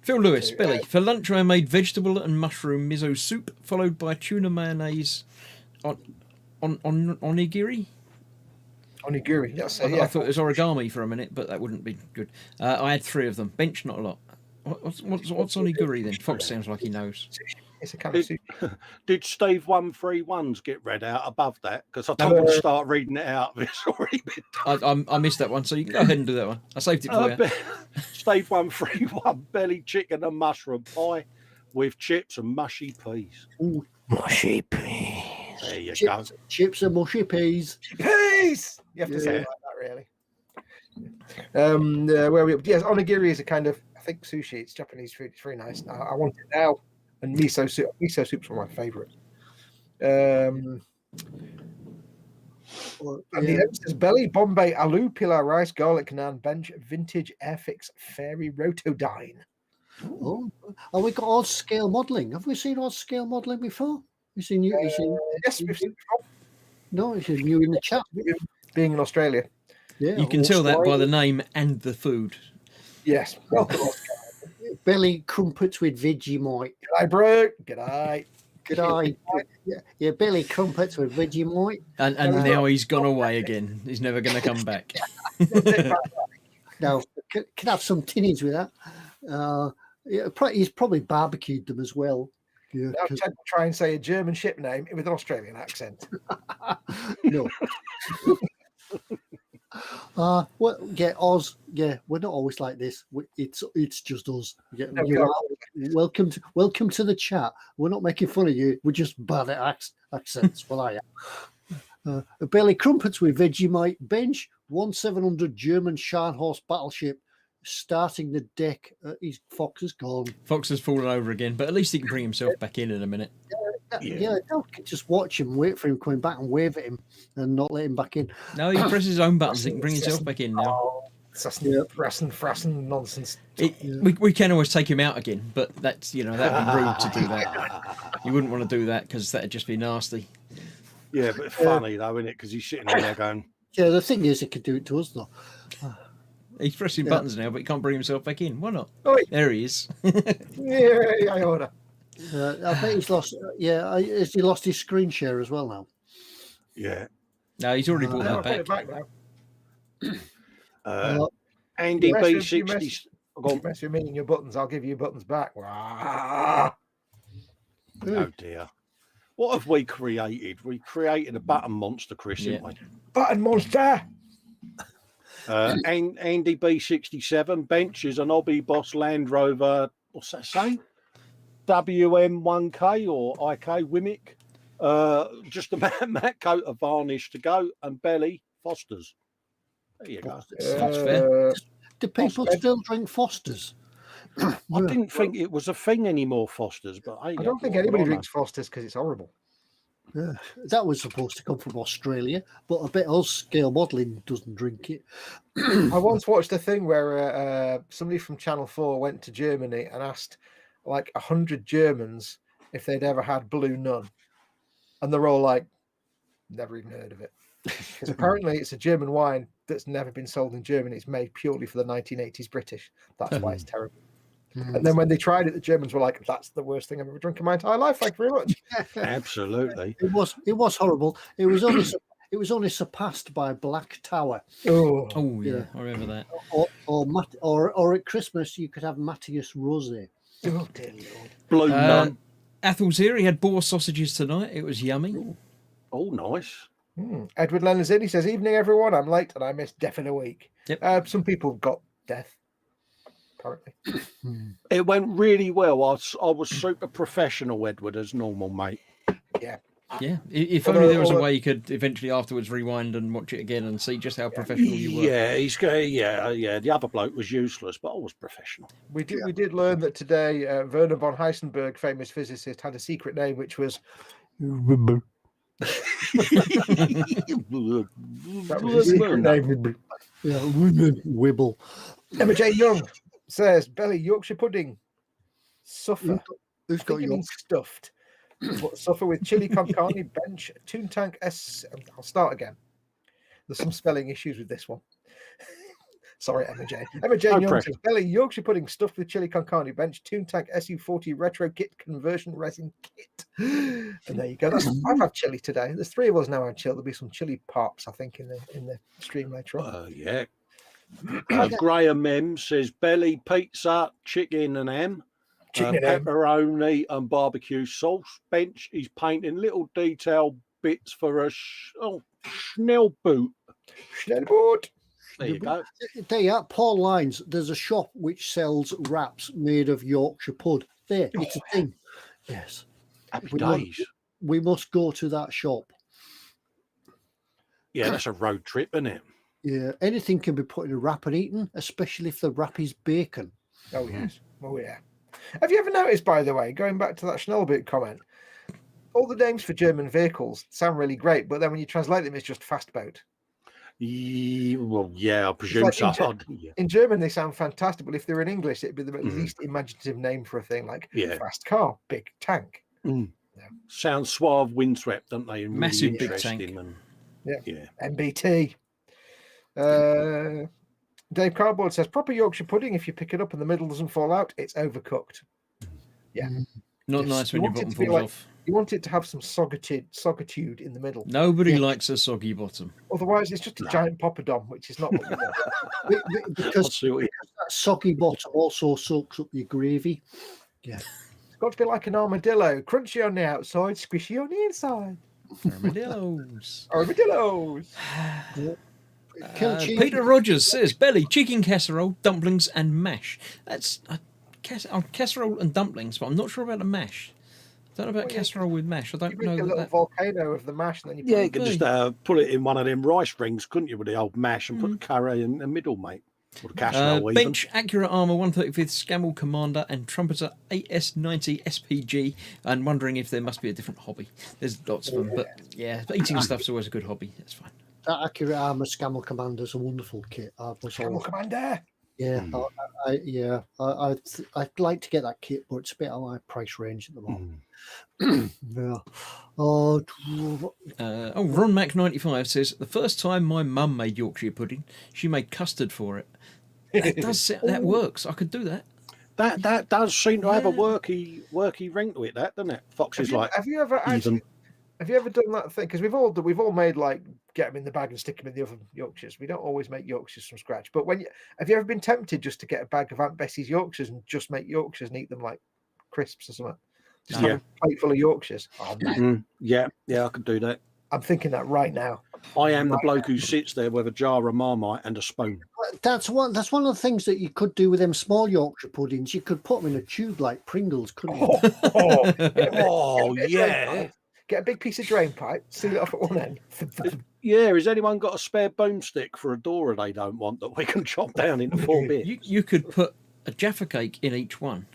Phil Lewis, Billy. For lunch, I made vegetable and mushroom miso soup, followed by tuna mayonnaise on onigiri. Onigiri. Yes, I thought it was origami for a minute, but that wouldn't be good. I had 3 of them. Bench, not a lot. What's onigiri then? Fox sounds like he knows. It's a kind of soup. Did Steve 131's get read out above that? Because I told him to start reading it out. But it's already been done. I missed that one, so you can go ahead and do that one. I saved it for you. Steve 131, belly chicken and mushroom pie with chips and mushy peas. Ooh. Mushy peas. There you go. Chips and mushy peas. Peas! You have to say it like that, really. Where we? Yes, onigiri is a kind of, I think, sushi. It's Japanese food. It's very nice. I want it now. And miso soup. Miso soup's one of my favourites. And the end says belly, Bombay, aloo, pilau, rice, garlic naan, bench, vintage, airfix, fairy, rotodyne. Oh, and we got odd scale modelling. Have we seen odd scale modelling before? Yes, we've seen it before. No, it's new in the chat. Being in Australia. Yeah, you can tell that by the name and the food. Yes. Welcome. Belly crumpets with Vegemite. G'day, bro. G'day. G'day. Yeah, belly crumpets with Vegemite. And now he's gone away again. He's never going to come back. No, can have some tinnies with that. He's probably barbecued them as well. Yeah, now try and say a German ship name with an Australian accent. No. Well, yeah, Oz. Yeah, we're not always like this. It's just us. Yeah, welcome to the chat. We're not making fun of you. We're just bad at accents. Well, I am. Belly crumpets with Vegemite bench 1700 German Scharnhorst battleship starting the deck. Fox is gone. Fox has fallen over again, but at least he can bring himself back in a minute. Yeah, just watch him, wait for him coming back and wave at him and not let him back in. No, he presses his own buttons. He can bring himself back in now. Frassen nonsense. We can always take him out again, but that'd be rude to do that. You wouldn't want to do that because that'd just be nasty. Yeah, but funny though, isn't it? Because he's sitting there going. Yeah, the thing is, he could do it to us though. He's pressing buttons now, but he can't bring himself back in. Why not? Oh, wait. There he is. Yeah, I order. I bet he's lost. Yeah, has he lost his screen share as well now? Yeah. No, he's already brought that back. It back now. Andy B60. Go mess with me and your buttons. I'll give you buttons back. Oh dear. What have we created? We created a button monster, Chris, didn't we? Button monster. Andy B67 bench is an Hobby Boss Land Rover. What's that say? WM1K or IK Wimmick. Just a matte coat of varnish to go, and belly Foster's. There you go. That's fair. Do people still drink Foster's? I didn't think it was a thing anymore, Foster's, but hey, I don't think anybody drinks Foster's because it's horrible. Yeah, that was supposed to come from Australia, but I bet us scale modelling doesn't drink it. I once watched a thing where somebody from Channel 4 went to Germany and asked like 100 Germans if they'd ever had Blue Nun. And they're all like, never even heard of it. Because apparently it's a German wine that's never been sold in Germany. It's made purely for the 1980s British. That's why it's terrible. And then when they tried it, the Germans were like, that's the worst thing I've ever drunk in my entire life. Thank you very much. Absolutely. It was horrible. It was only surpassed by Black Tower. Oh yeah, I remember that. Or at Christmas you could have Matthias Rosé. Oh dear Lord. Blue Nun. Athel's here. He had boar sausages tonight. It was yummy. Oh, nice. Edward Leonard's in. He says, evening, everyone. I'm late and I missed Death in a Week. Yep. Some people got death, apparently. It went really well. I was super professional, Edward, as normal, mate. Yeah. Yeah. If only there was a way you could eventually afterwards rewind and watch it again and see just how professional you were. Yeah, he's going. Yeah. The other bloke was useless, but I was professional. We did learn that today Werner von Heisenberg, famous physicist, had a secret name which was that was his secret name. Yeah, Wibble. Emma J. Young says, Belly, Yorkshire pudding. Suffer. Who's got you your stuffed? But suffer with chili con carne, bench, Toontank S. I'll start again. There's some spelling issues with this one. Sorry, Emma J. Emma J. Young says, Belly, Yorkshire pudding stuffed with chili con carne, bench, Toontank SU40 retro kit conversion resin kit. And there you go. I've had chili today. There's 3 of us now had chili. There'll be some chili pops, I think, in the stream later on. Yeah. Graham Mem says, belly, pizza, chicken and ham. Pepperoni and barbecue sauce. Bench, he's painting little detail bits for a Schnell boot. Schnell boot. There you go. There you are, Paul Lines. There's a shop which sells wraps made of Yorkshire pud. There, it's a thing. Yes. Happy days. We must go to that shop. Yeah, that's a road trip, isn't it? Yeah, anything can be put in a wrap and eaten, especially if the wrap is bacon. Oh, yes. Oh, yeah. Have you ever noticed, by the way, going back to that Schnellboot comment, all the names for German vehicles sound really great, but then when you translate them, it's just fastboat. Well, yeah, I presume like so. In German, they sound fantastic, but if they're in English, it'd be the least imaginative name for a thing, like fast car, big tank. Yeah. Sounds suave, windswept, don't they? And massive really big tank. and, yeah. MBT. Dave Cardboard says, proper Yorkshire pudding, if you pick it up and the middle doesn't fall out, it's overcooked. Yeah. Not nice when your bottom falls off. You want it to have some soggitude in the middle. Nobody likes a soggy bottom. Otherwise, it's just a giant poppadom, which is not what you want. because that soggy bottom also soaks up your gravy. Yeah. It's got to be like an armadillo. Crunchy on the outside, squishy on the inside. Armadillos. Armadillos. Peter Rogers says, belly, chicken casserole, dumplings and mash. That's casserole and dumplings, but I'm not sure about the mash. I don't know about casserole with mash. I don't know. You make a little volcano of the mash, and then you could just put it in one of them rice rings, couldn't you, with the old mash and put the curry in the middle, mate. Or the casserole bench, Accurate Armour 135th, Scammell Commander and Trumpeter AS90 SPG, and wondering if there must be a different hobby. There's lots of them, but eating stuff's always a good hobby. That's fine. That Accurate Armour Scammell Commander is a wonderful kit. Scammell Commander. Yeah, I'd like to get that kit, but it's a bit out of my price range at the moment. Yeah. Ron Mac 95 says, the first time my mum made Yorkshire pudding, she made custard for it. That works. I could do that. That does seem to have a worky ring to it, doesn't it? Foxx is like. Have you ever done that thing? Because we've all made, like, get them in the bag and stick them in the oven Yorkshires. We don't always make Yorkshires from scratch. But have you ever been tempted just to get a bag of Aunt Bessie's Yorkshires and just make Yorkshires and eat them like crisps or something? Just have a plate full of Yorkshires. Oh man. Yeah, I could do that. I'm thinking that right now. I am the bloke who sits there with a jar of Marmite and a spoon. That's one of the things that you could do with them small Yorkshire puddings. You could put them in a tube like Pringles, couldn't you? Yeah. Get a big piece of drain pipe, seal it off at one end. Yeah, has anyone got a spare boomstick for a door they don't want that we can chop down into 4 bits? You could put a Jaffa cake in each one.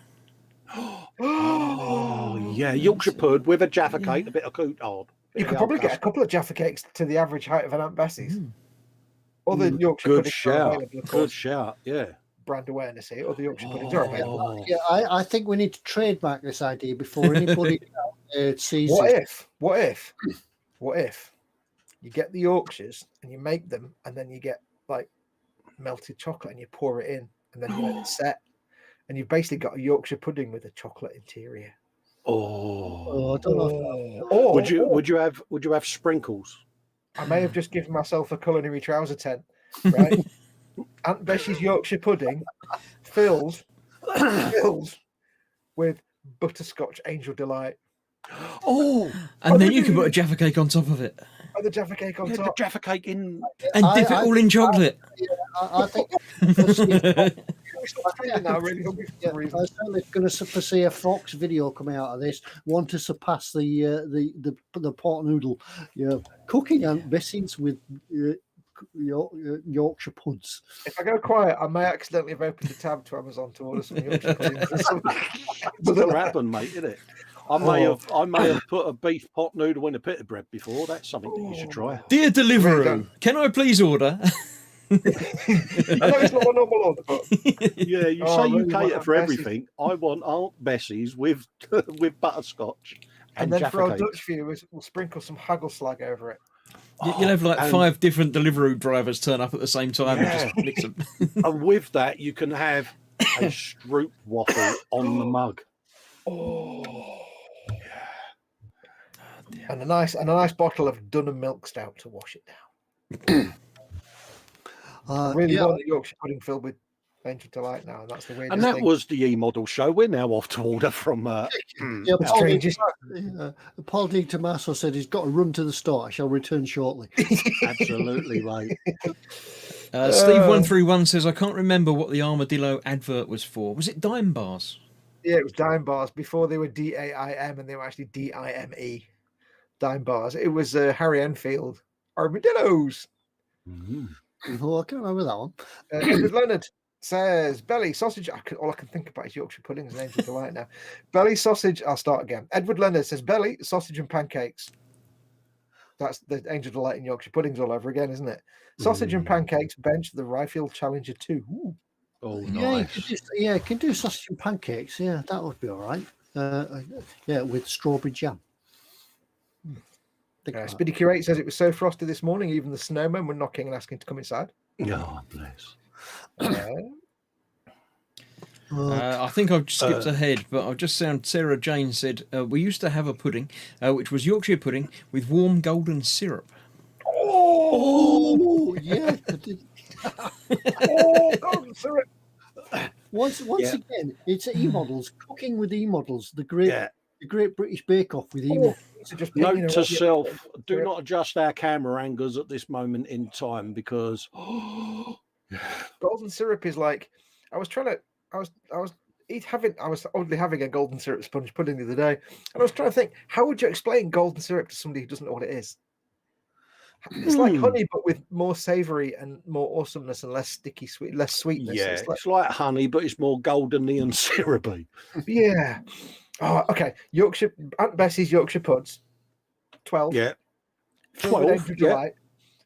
Oh, yeah, Yorkshire pud with a Jaffa cake, a bit of coutard. You could probably get a couple of Jaffa cakes to the average height of an Aunt Bessie's. Or the Yorkshire Good puddings are shout. available, of Good course. shout, yeah. Brand awareness here, or the Yorkshire puddings are available. Yeah, I think we need to trademark this idea before anybody sees What it. what if you get the Yorkshires and you make them, and then you get like melted chocolate and you pour it in, and then you let it set, and you've basically got a Yorkshire pudding with a chocolate interior. Oh, I don't know. Or Would you have sprinkles? I may have just given myself a culinary trouser tent, right? Aunt Bessie's Yorkshire pudding fills with butterscotch angel delight. Oh, And then you can put a Jaffa cake on top of it. And the Jaffa cake on the top. Jaffa cake in. And dip it all in chocolate. I think I'm now really hungry for some I'm reason. certainly going to foresee a Foxx video coming out of this. One to surpass the pot noodle. Yeah, cooking Aunt Bessie's with Yorkshire puds. If I go quiet, I may accidentally have opened a tab to Amazon to order some Yorkshire puddings or something. It'll happen, mate, isn't it? I may have put a beef pot noodle in a pita bread before. That's something that you should try. Dear Deliveroo, can I please order? I know it's not a normal order, but Yeah, you Oh, say I you really want cater Aunt for Bessie's. everything. I want Aunt Bessie's with butterscotch and then Jaffa for our cakes. Dutch viewers, we'll sprinkle some haggle slag over it. You'll have like and- 5 different Deliveroo drivers turn up at the same time and just mix them. And with that, you can have a stroop waffle on the mug. And a nice bottle of Dunham milk stout to wash it down. Really yeah, want the Yorkshire pudding filled with angel delight now, and that's the weirdest And that thing. was the eModel show. We're now off to order from. yeah, It's Paul D. Tommaso said he's got to run to the store. I shall return shortly. Absolutely, mate. Steve131 says, I can't remember what the Armadillo advert was for. Was it Dime Bars? Yeah, it was Dime Bars before they were DAIM and they were actually DIME. Dime Bars. It was Harry Enfield. Armadillos. Oh, I can't remember that one. Edward Leonard says, belly sausage. All I can think about is Yorkshire puddings and angel delight now. Belly sausage. I'll start again. Edward Leonard says, belly sausage and pancakes. That's the angel delight in Yorkshire puddings all over again, isn't it? Sausage and pancakes. Bench the Ryefield Challenger 2. Ooh. Oh, Yeah, nice. you can do sausage and pancakes. Yeah, that would be all right. Yeah, with strawberry jam. Think about Spiddy Curate says it was so frosty this morning, even the snowmen were knocking and asking to come inside. Oh, bless. that. I think I've skipped ahead, but I've just found Sarah Jane said, we used to have a pudding, which was Yorkshire pudding with warm golden syrup. Oh, yeah. Oh, golden syrup. Once again, it's eModels, cooking with eModels, the Great British Bake Off with eModels. So just Note to self: do not adjust our camera angles at this moment in time because golden syrup is like I was oddly having a golden syrup sponge pudding the other day, and I was trying to think, how would you explain golden syrup to somebody who doesn't know what it is? It's like honey, but with more savoury and more awesomeness and less sticky, less sweetness. yeah, It's like, honey, but it's more goldeny and syrupy. yeah. Oh, okay. Yorkshire Aunt Bessie's Yorkshire puds, 12. Yeah, Filled with 12, angel yeah. delight.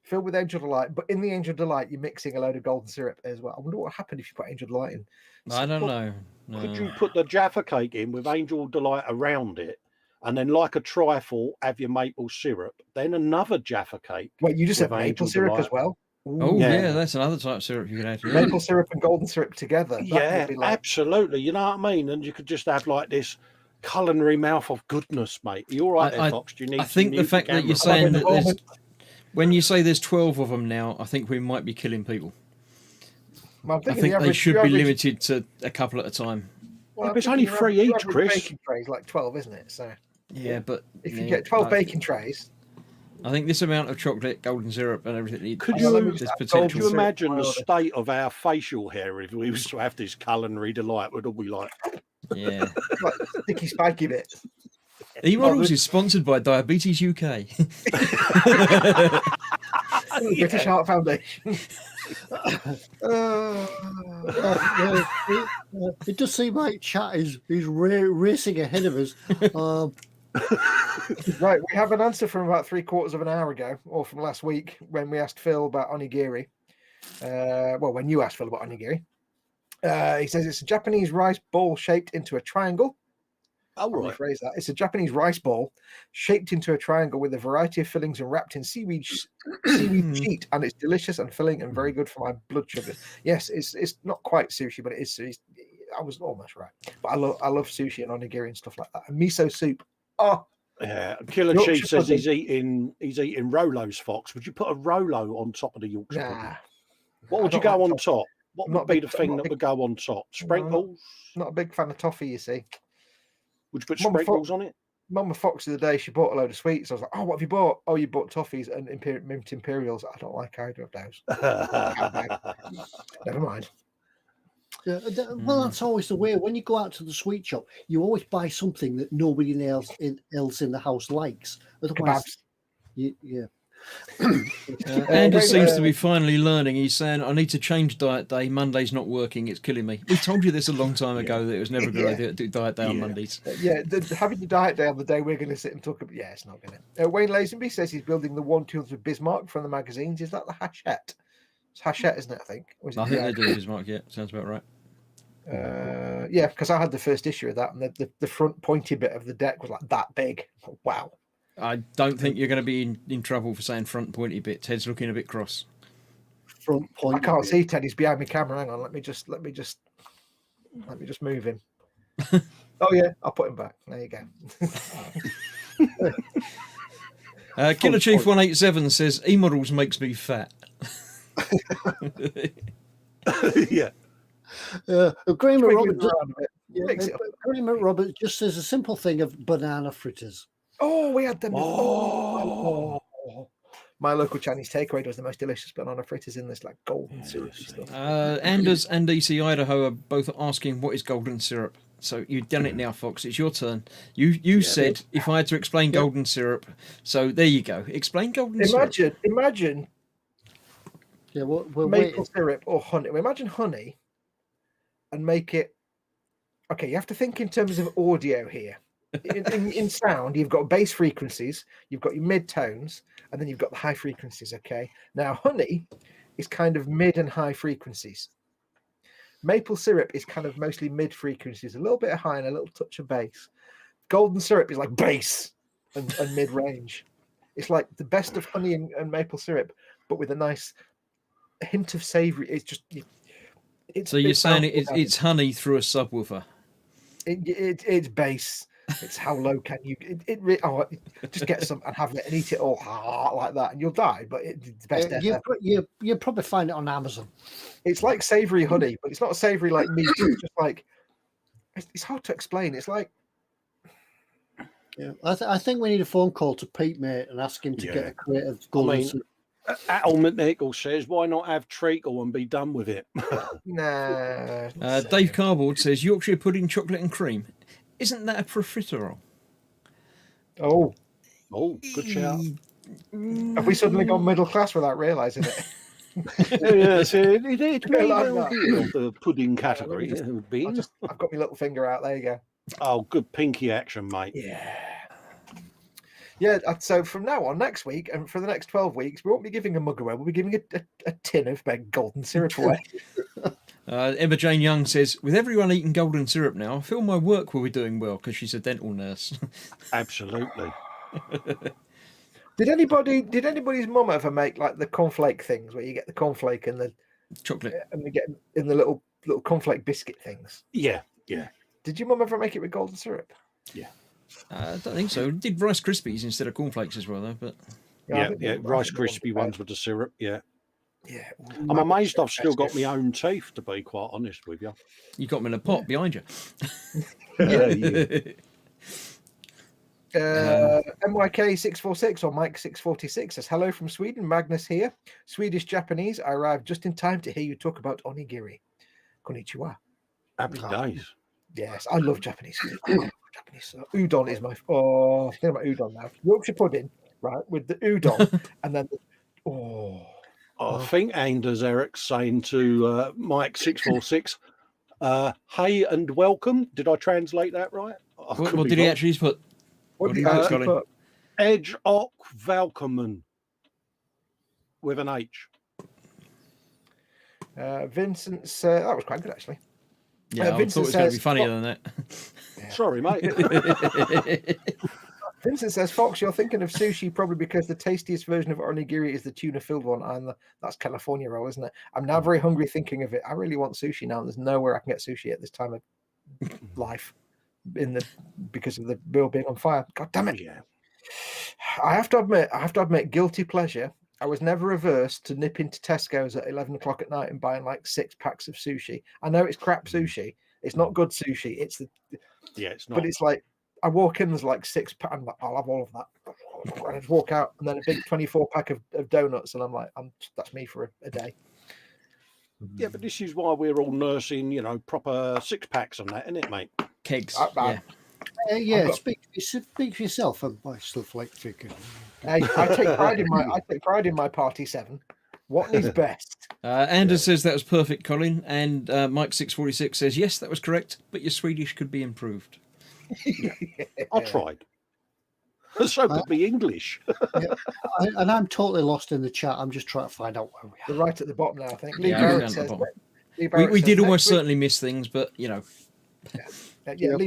Filled with angel delight, but in the angel delight, you're mixing a load of golden syrup as well. I wonder what happened if you put angel delight in. I don't know. Could No. you put the Jaffa cake in with angel delight around it, and then like a trifle, have your maple syrup, then another Jaffa cake? Wait, you just said with maple angel syrup delight. as well? Oh, Yeah. yeah, that's another type of syrup you could add to it. Maple syrup and golden syrup together. That Yeah, would be like, absolutely. You know what I mean? And you could just have like this culinary mouth of goodness, mate. Are you all right there, Fox? Do you need I think to the mute fact that camera? you're saying that moment. there's, when you say there's 12 of them now, I think we might be killing people. I'm I thinking think the they average, should your be average- limited to a couple at a time. well, Yeah, I'm but it's thinking only your 3 average- your each, average Chris. Baking tray is like 12, isn't it? So Yeah, but if you yeah, get 12 like- baking trays, I think this amount of chocolate, golden syrup, and everything. Could there's you potential. imagine the state of our facial hair if we was to have this culinary delight? Would all be like, Yeah. Like sticky, spiky bits. eModels is sponsored by Diabetes UK. The British Heart Foundation. It does seem like chat is racing ahead of us. Right, we have an answer from about 3/4 of an hour ago, or from last week when we asked Phil about onigiri. Well, when you asked Phil about onigiri, he says it's a Japanese rice ball shaped into a triangle. oh, I'll right. rephrase that. It's a Japanese rice ball shaped into a triangle with a variety of fillings and wrapped in seaweed sheet, and it's delicious and filling and very good for my blood sugar. Yes, it's not quite sushi, but it is sushi. I was almost right. But I love sushi and onigiri and stuff like that. And miso soup. Oh, Yeah, Killer Yorkshire Chief says pudding. he's eating Rolos, Fox. Would you put a Rolo on top of the Yorkshire pudding? nah. What would I you don't go like on top? What I'm would not be big- the I'm thing not that big- would go on top? Sprinkles? Not a big fan of toffee, you see. Would you put Mum, sprinkles on it? Mum Fox the other day, she bought a load of sweets. I was like, oh, what have you bought? Oh, you bought toffees and mint imperials. I don't like either of those. Never mind. Yeah, well, that's always the way. When you go out to the sweet shop, you always buy something that nobody else in the house likes. Otherwise, Kebabs. yeah. Anders seems to be finally learning. He's saying, I need to change diet day. Monday's not working. It's killing me. We told you this a long time ago that it was never a good idea to do diet day on Mondays. Having the diet day on the day we're going to sit and talk about. Yeah, it's not going to. Wayne Lazenby says he's building the 1/200 Bismarck from the magazines. Is that the Hachette? It's Hachette, isn't it? I think. Or is it I think they're doing Bismarck. Yeah, sounds about right. Yeah, because I had the first issue of that, and the front pointy bit of the deck was like that big. Wow. I don't think you're going to be in trouble for saying front pointy bit. Ted's looking a bit cross. Front point. I can't see Ted. He's behind my camera. Hang on. Let me just move him. Oh yeah, I'll put him back. There you go. Killer Chief 187 says eModels makes me fat. Yeah. Graham Twiggling Roberts, around a bit. Mix it up. Graham Roberts just says a simple thing of banana fritters. Oh, we had them. Oh. My local Chinese takeaway does the most delicious banana fritters in this like golden syrup stuff. Anders and DC Idaho are both asking what is golden syrup. So you've done it now, Fox. It's your turn. You said if I had to explain golden syrup. So there you go. Explain golden syrup. Imagine Yeah, maple syrup or honey. Imagine honey and make it. Okay, you have to think in terms of audio here. In sound, you've got bass frequencies, you've got your mid tones, and then you've got the high frequencies. Okay, now honey is kind of mid and high frequencies. Maple syrup is kind of mostly mid frequencies, a little bit of high and a little touch of bass. Golden syrup is like bass and mid range. It's like the best of honey and maple syrup, but with a nice hint of savory. It's just. So you're saying it's honey through a subwoofer? It's bass. It's how low can you? Just get some and have it and eat it all like that, and you'll die. But it's the best ever. You'll probably find it on Amazon. It's like savory honey, but it's not savory like meat. It's just like it's hard to explain. It's like I think we need a phone call to Pete, mate, and ask him to get a crate of golden syrup. Atul McNichol says, why not have treacle and be done with it? nah. Dave Cardboard says Yorkshire pudding, chocolate and cream. Isn't that a profiterole? Oh, good shout. Have we suddenly gone middle class without realizing it? Yes, it's like the pudding category. I've got my little finger out. There you go. Oh, good pinky action, mate. Yeah. So from now on, next week, and for the next 12 weeks, we won't be giving a mug away. We'll be giving a tin of golden syrup away. Emma Jane Young says, with everyone eating golden syrup now, I feel my work will be doing well because she's a dental nurse. Absolutely. Did anybody's mum ever make like the cornflake things where you get the cornflake and the chocolate and you get in the little cornflake biscuit things? Yeah. Did your mum ever make it with golden syrup? Yeah. I don't think so. Did Rice Krispies instead of cornflakes as well, though. But yeah. Rice Krispie ones with the syrup. Yeah. Yeah. I'm amazed I've still got my own teeth, to be quite honest with you. You got them in a pot behind you. MYK646 or Mike646 says, hello from Sweden. Magnus here. Swedish Japanese. I arrived just in time to hear you talk about onigiri. Konnichiwa. Happy days. Yes, I love Japanese food. Japanese udon is my think about udon now. Yorkshire pudding, right, with the udon, and then I think Anders Eric's saying to Mike646, hey and welcome. Did I translate that right? What did he actually put? What did he actually put? Edge och Velkommen with an H. Vincent said that was quite good actually. Yeah, I thought it was going to be funnier than that. Yeah. Sorry, mate. Vincent says, Fox, you're thinking of sushi probably because the tastiest version of onigiri is the tuna-filled one, and that's California roll, isn't it? I'm now very hungry thinking of it. I really want sushi now, and there's nowhere I can get sushi at this time of life because of the world being on fire. God damn it! Yeah. I have to admit, guilty pleasure. I was never averse to nip into Tesco's at 11 o'clock at night and buying like 6 packs of sushi. I know it's crap sushi. It's not good sushi. It's it's not. But it's like I walk in, there's like 6 packs. I'm like, I'll have all of that. And I just walk out, and then a big 24 pack of donuts, and I'm like, that's me for a day. Yeah, but this is why we're all nursing, proper 6-packs on that, isn't it, mate? Kegs. Speak for yourself. And buy stuff like chicken. I take pride in my party 7. What is best? Anders says that was perfect, Colin, and Mike646 says yes, that was correct, but your Swedish could be improved. I tried. So could be English. And I'm totally lost in the chat. I'm just trying to find out where we are. They're right at the bottom now, I think. Lee Barrett says, we did almost certainly miss things, but Lee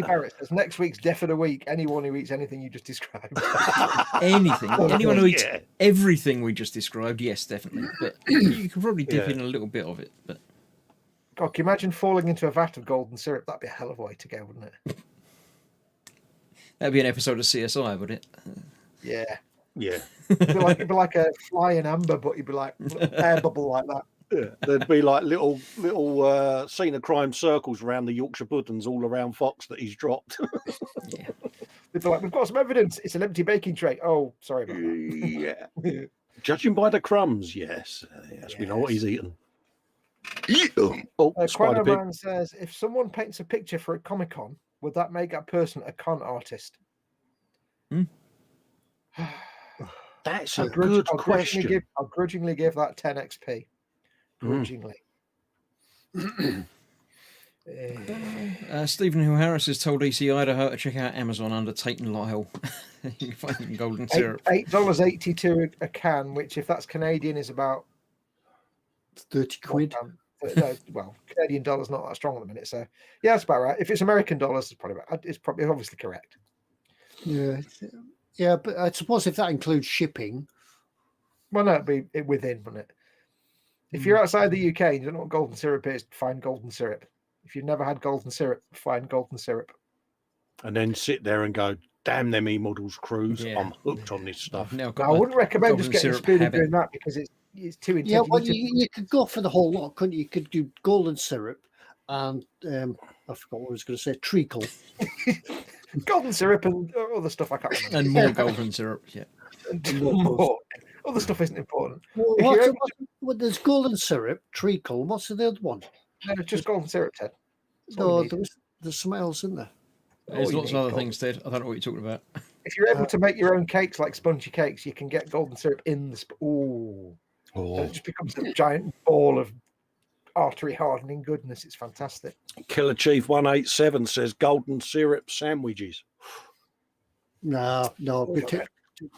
Barrett says next week's Death of the Week. Anyone who eats anything you just described. Anything. Anyone who eats everything we just described, yes, definitely. But you could probably dip in a little bit of it. But God, can you imagine falling into a vat of golden syrup? That'd be a hell of a way to go, wouldn't it? That'd be an episode of CSI, would it? Yeah. Yeah. It'd be like a fly in amber, but you'd be like air bubble like that. Yeah, there'd be like little scene of crime circles around the Yorkshire puddings all around Foxx that he's dropped. Yeah. They'd be like, we've got some evidence. It's an empty baking tray. Oh, sorry about that. Yeah. Judging by the crumbs, yes. Yes, we know what he's eaten. Spider Man says, if someone paints a picture for a Comic-Con, would that make that person a con artist? That's a good question. I'll grudgingly give that 10 XP. Grudgingly. Stephen Hill Harris has told ECI to to check out Amazon under Tate & Lyle. You can find golden syrup. $8.82 a can, which if that's Canadian is about 30 quid. No, well, Canadian dollar's not that strong at the minute, so yeah, that's about right. If it's American dollars, it's probably obviously correct. Yeah, but I suppose if that includes shipping, well, no, it'd be within, wouldn't it? If you're outside the UK and you don't know what golden syrup is, find golden syrup. If you've never had golden syrup, find golden syrup. And then sit there and go, damn them eModels crews, I'm hooked on this stuff. Now, I wouldn't recommend just getting a spoon and doing that because it's too intense. Yeah, well, you could go for the whole lot, couldn't you? You could do golden syrup and I forgot what I was going to say, treacle. Golden syrup and other stuff I can't remember. And more golden syrup, yeah. And more. Other stuff isn't important. Well, there's golden syrup, treacle. What's the other one? No, it's just golden syrup, Ted. No, there's something else in there. There's lots of other things, Ted. I don't know what you're talking about. If you're able to make your own cakes like spongy cakes, you can get golden syrup in the it just becomes a giant ball of artery hardening goodness. It's fantastic. Killer Chief 187 says golden syrup sandwiches. No.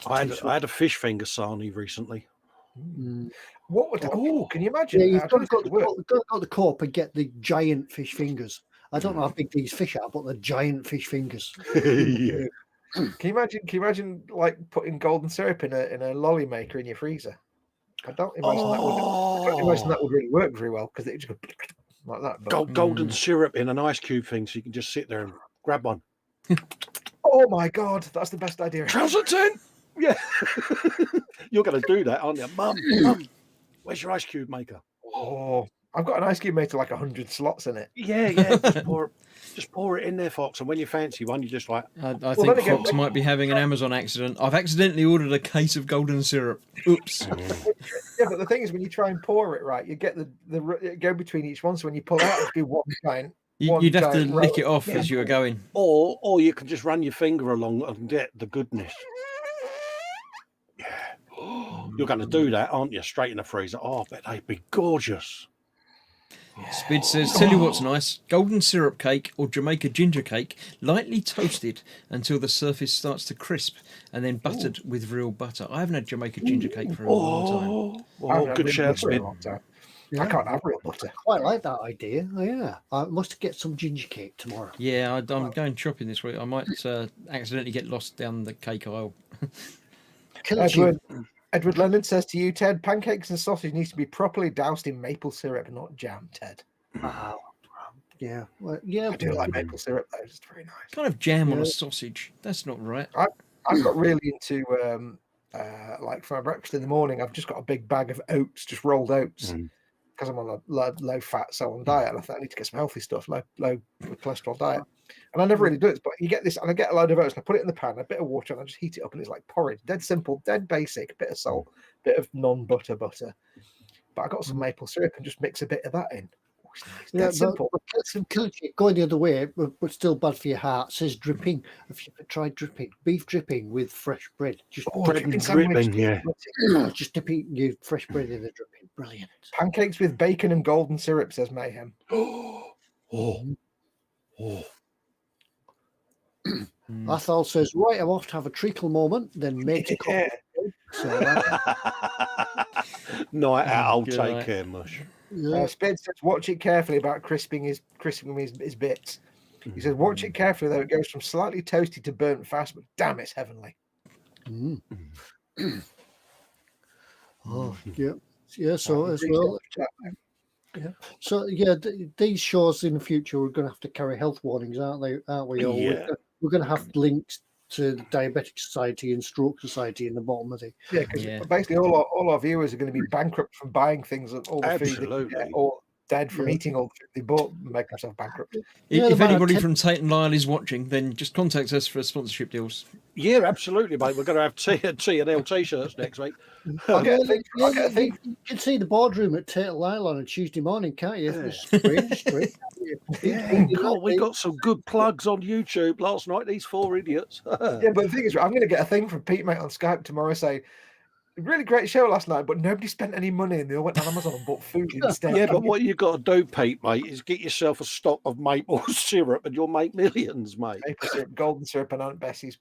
I had a fish finger sarnie recently. What would can you imagine? Yeah, you've got to go to the co-op and get the giant fish fingers. I don't know how big these fish are, but they're giant fish fingers. Yeah. Can you imagine like putting golden syrup in a lolly maker in your freezer? I don't imagine that would really work very well because it just go like that. But, golden syrup in an ice cube thing, so you can just sit there and grab one. Oh my God, that's the best idea. Trouser tent. Yeah, you're going to do that, aren't you, Mum? Where's your ice cube maker? Oh, I've got an ice cube made to like 100 slots in it. Yeah, just pour it in there, Fox. And when you fancy one, you just like. I then think again, Fox might be having an Amazon accident. I've accidentally ordered a case of golden syrup. Oops. Yeah, but the thing is, when you try and pour it right, you get the go between each one. So when you pull out, it'll be one giant. You'd have to giant lick roll. it off as you were going. Or you can just run your finger along and get the goodness. Yeah. You're going to do that, aren't you? Straight in the freezer. Oh, I bet they'd be gorgeous. Spid says, tell you what's nice, golden syrup cake or Jamaica ginger cake, lightly toasted until the surface starts to crisp and then buttered with real butter. I haven't had Jamaica ginger cake for a long time. Good shout, Spid. I can't have real butter. Quite like that idea. Oh, yeah. I must get some ginger cake tomorrow. Yeah, I'm going shopping this week. I might accidentally get lost down the cake aisle. Edward Leonard says to you, Ted, pancakes and sausage needs to be properly doused in maple syrup, not jam, Ted. Yeah. Well, yeah. I do like maple syrup, though. It's very nice. Kind of jam on a sausage. That's not right. I've got really into, like for my breakfast in the morning, I've just got a big bag of oats, just rolled oats, because I'm on a low fat on diet. And I think I need to get some healthy stuff, low cholesterol diet. And I never really do it, but you get this, and I get a load of oats, and I put it in the pan, a bit of water, and I just heat it up, and it's like porridge, dead simple, dead basic, bit of salt, bit of non-butter butter. But I got some maple syrup and just mix a bit of that in. Oh, it's nice. Dead simple. Going the other way, but still bad for your heart, says dripping. Have you ever tried dripping? Beef dripping with fresh bread. Just bread and dripping, yeah. Just dipping your fresh bread in the dripping. Brilliant. Pancakes with bacon and golden syrup, says Mayhem. Athol says, right, I'm off to have a treacle moment, then make a coffee. So, Night out, I'll take care, mush. Sped says, watch it carefully about crisping his bits. He says, watch it carefully, though. It goes from slightly toasty to burnt fast, but damn, it's heavenly. Yeah, so as well. Yeah. So these shows in the future we're going to have to carry health warnings, aren't we? Yeah. We're going to have links to the Diabetic Society and Stroke Society in the bottom of the. Yeah, because basically all our viewers are going to be bankrupt from buying things and all the food they get, or dead from eating all the food they bought and make themselves bankrupt. If anybody from Tate and Lyle is watching, then just contact us for sponsorship deals. Yeah, absolutely, mate. We're going to have T&L t-shirts next week. You can see the boardroom at Tate and Lyle on a Tuesday morning, can't you? God, we got some good plugs on YouTube last night, these four idiots. Yeah, but the thing is, I'm going to get a thing from Pete, mate, on Skype tomorrow saying, really great show last night, but nobody spent any money and they all went on Amazon and bought food instead. Yeah, but what you got to do, Pete, mate, is get yourself a stock of maple syrup and you'll make millions, mate. Maple syrup, golden syrup, and Aunt Bessie's.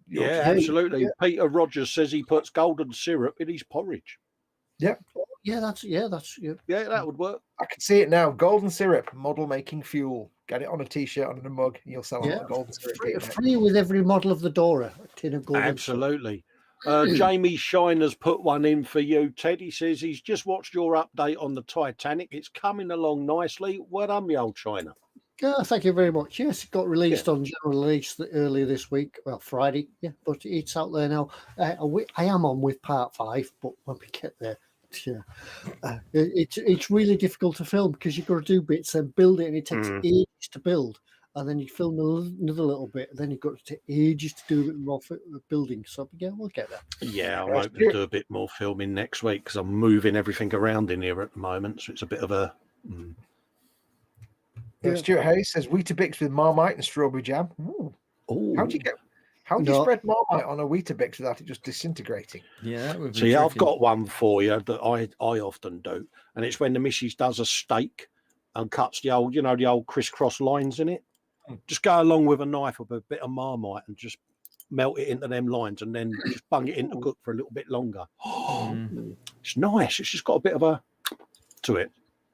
Yeah, absolutely. Yeah. Peter Rogers says he puts golden syrup in his porridge. Yep. Yeah, that's that would work. I can see it now. Golden syrup, model making fuel. Get it on a t-shirt, on a mug, and you'll sell a lot of golden syrup. Free with every model of the Dora, a tin of golden. Absolutely. Jamie Shiner's put one in for you, Ted. He says he's just watched your update on the Titanic. It's coming along nicely. Well done, me old Shiner. Yeah, thank you very much. Yes, it got released on general release earlier this week. Well, Friday. Yeah, but it's out there now. I am on with part 5, but when we get there, it's really difficult to film because you've got to do bits and build it, and it takes ages to build. And then you film another little bit, and then you've got to take ages to do a bit more building. So, yeah, we'll get there. Yeah, I'm hoping to do a bit more filming next week because I'm moving everything around in here at the moment. So it's a bit of a... Stuart Hayes says, Weetabix with Marmite and strawberry jam. Ooh. How do you spread Marmite on a Weetabix without it just disintegrating? Yeah, that would be See, I've got one for you that I often do. And it's when the missus does a steak and cuts the old crisscross lines in it. Just go along with a knife with a bit of Marmite and just melt it into them lines and then just bung it in to cook for a little bit longer. It's nice. It's just got a bit of a to it.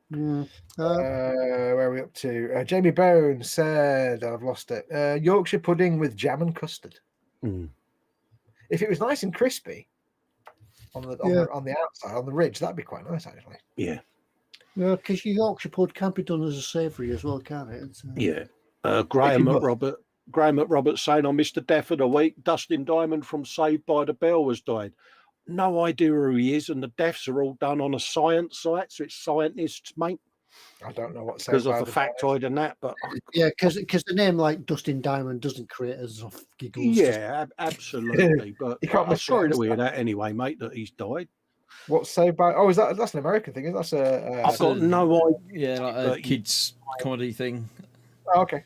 Where are we up to? Jamie Bone said, I've lost it. Yorkshire pudding with jam and custard. If it was nice and crispy on the outside, on the ridge, that'd be quite nice, actually. Yeah. Yeah, because your Yorkshire pud can be done as a savoury as well, can't it? Yeah. Graham at Robert saying, I missed the death of the week. Dustin Diamond from Saved by the Bell has died. No idea who he is, and the deaths are all done on a science site, so it's scientists, mate. I don't know what to say because of about the the factoid and that. But Yeah, because the name like Dustin Diamond doesn't create us off giggles. yeah, absolutely. But You can't I'm sorry to hear mispronounce that anyway, mate. That he's died. What's say by? Oh, that's an American thing? That's a. I've got no idea. Yeah, like a But kids comedy thing. Oh, okay.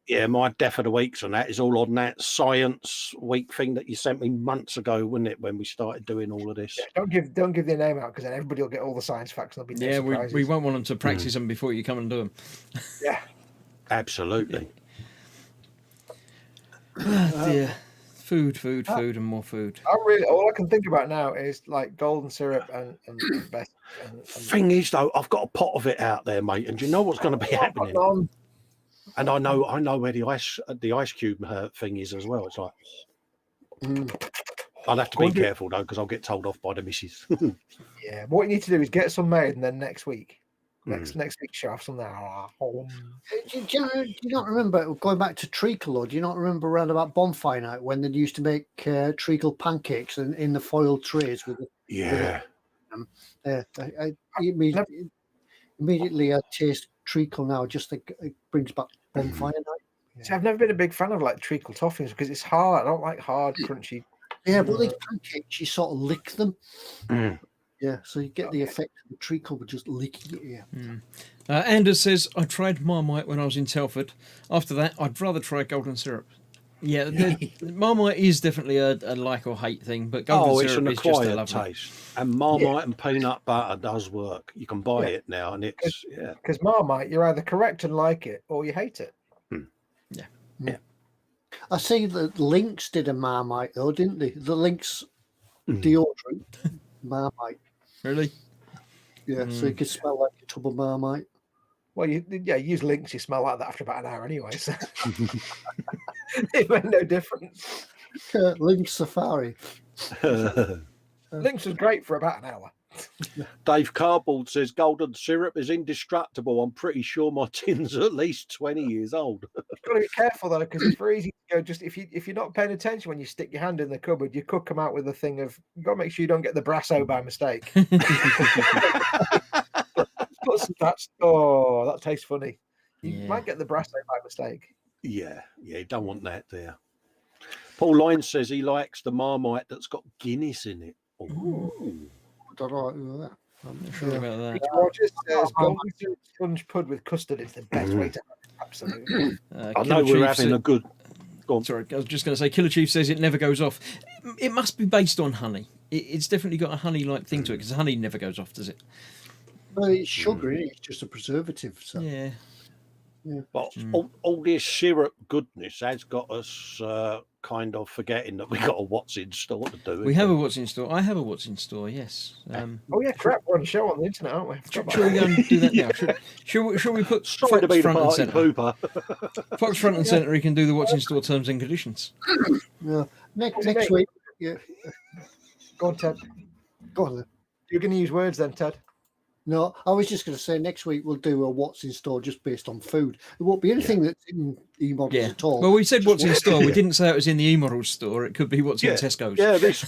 yeah, my death of the weeks and that is all on that science week thing that you sent me months ago, wasn't it? When we started doing all of this. Yeah, don't give their name out because then everybody will get all the science facts and there'll be no Yeah, surprises. we won't want them to practice them before you come and do them. Yeah. Absolutely. Dear. Food, and more food. All I can think about now is like golden syrup and best. Thing is, though, I've got a pot of it out there, mate, and do you know what's going to be happening? And I know where the ice cube thing is as well. It's like I'll have to be careful though, because I'll get told off by the missus. Yeah, what you need to do is get some made, and then next week's show have some there. Do you not remember going back to treacle? Or do you not remember around about bonfire night when they used to make treacle pancakes in the foil trays with immediately I taste treacle now. Just think it brings back bonfire night. Yeah. See, I've never been a big fan of like treacle toffees because it's hard. I don't like hard, crunchy. Yeah, but these pancakes, you sort of lick them. Yeah, so you get the effect of the treacle with just licking it. Yeah. Anders says, I tried Marmite when I was in Telford. After that, I'd rather try golden syrup. Yeah, Marmite is definitely a like or hate thing, but golden syrup is just a lovely taste. And Marmite and peanut butter does work. You can buy it now, and it's because Marmite, you're either correct and like it or you hate it. Yeah. I see that Lynx did a Marmite though, didn't they? The Lynx deodorant Marmite. Really? Yeah, so you could smell like a tub of Marmite. Well, you use Lynx, you smell like that after about an hour anyway. So it made no difference. Lynx Safari. Lynx was great for about an hour. Dave Cardboard says golden syrup is indestructible. I'm pretty sure my tin's at least 20 years old. You've got to be careful though, because it's very easy to go. Just if you're not paying attention when you stick your hand in the cupboard, you could come out with a thing of. You've got to make sure you don't get the brasso by mistake. That tastes funny. You might get the brasso by mistake. Yeah, you don't want that there. Paul Lyne says he likes the Marmite that's got Guinness in it. Ooh. I don't know that. I'm not sure about that. Rogers says golden syrup sponge pud with custard is the best way to have it. Absolutely. I know we're having a good. Sorry, I was just going to say, Killer Chief says it never goes off. It must be based on honey. It's definitely got a honey-like thing to it because the honey never goes off, does it? Well, it's sugar, it's just a preservative. So. Yeah. But all this syrup goodness has got us kind of forgetting that we got a what's in store to do. We have a what's in store. I have a what's in store. Yes. Oh yeah, crap! We're on a show on the internet, aren't we? Should we go and do that now? Should we put Fox front and centre? Fox front and centre. He can do the what's in store terms and conditions. Yeah. Next week. Yeah. Go on, Ted. Go on then. You're going to use words then, Ted. No, I was just going to say next week we'll do a what's in store just based on food. There won't be anything that's in eModels at all. Well, we said what's in store. We didn't say it was in the eModels store. It could be what's in Tesco's. Yeah, this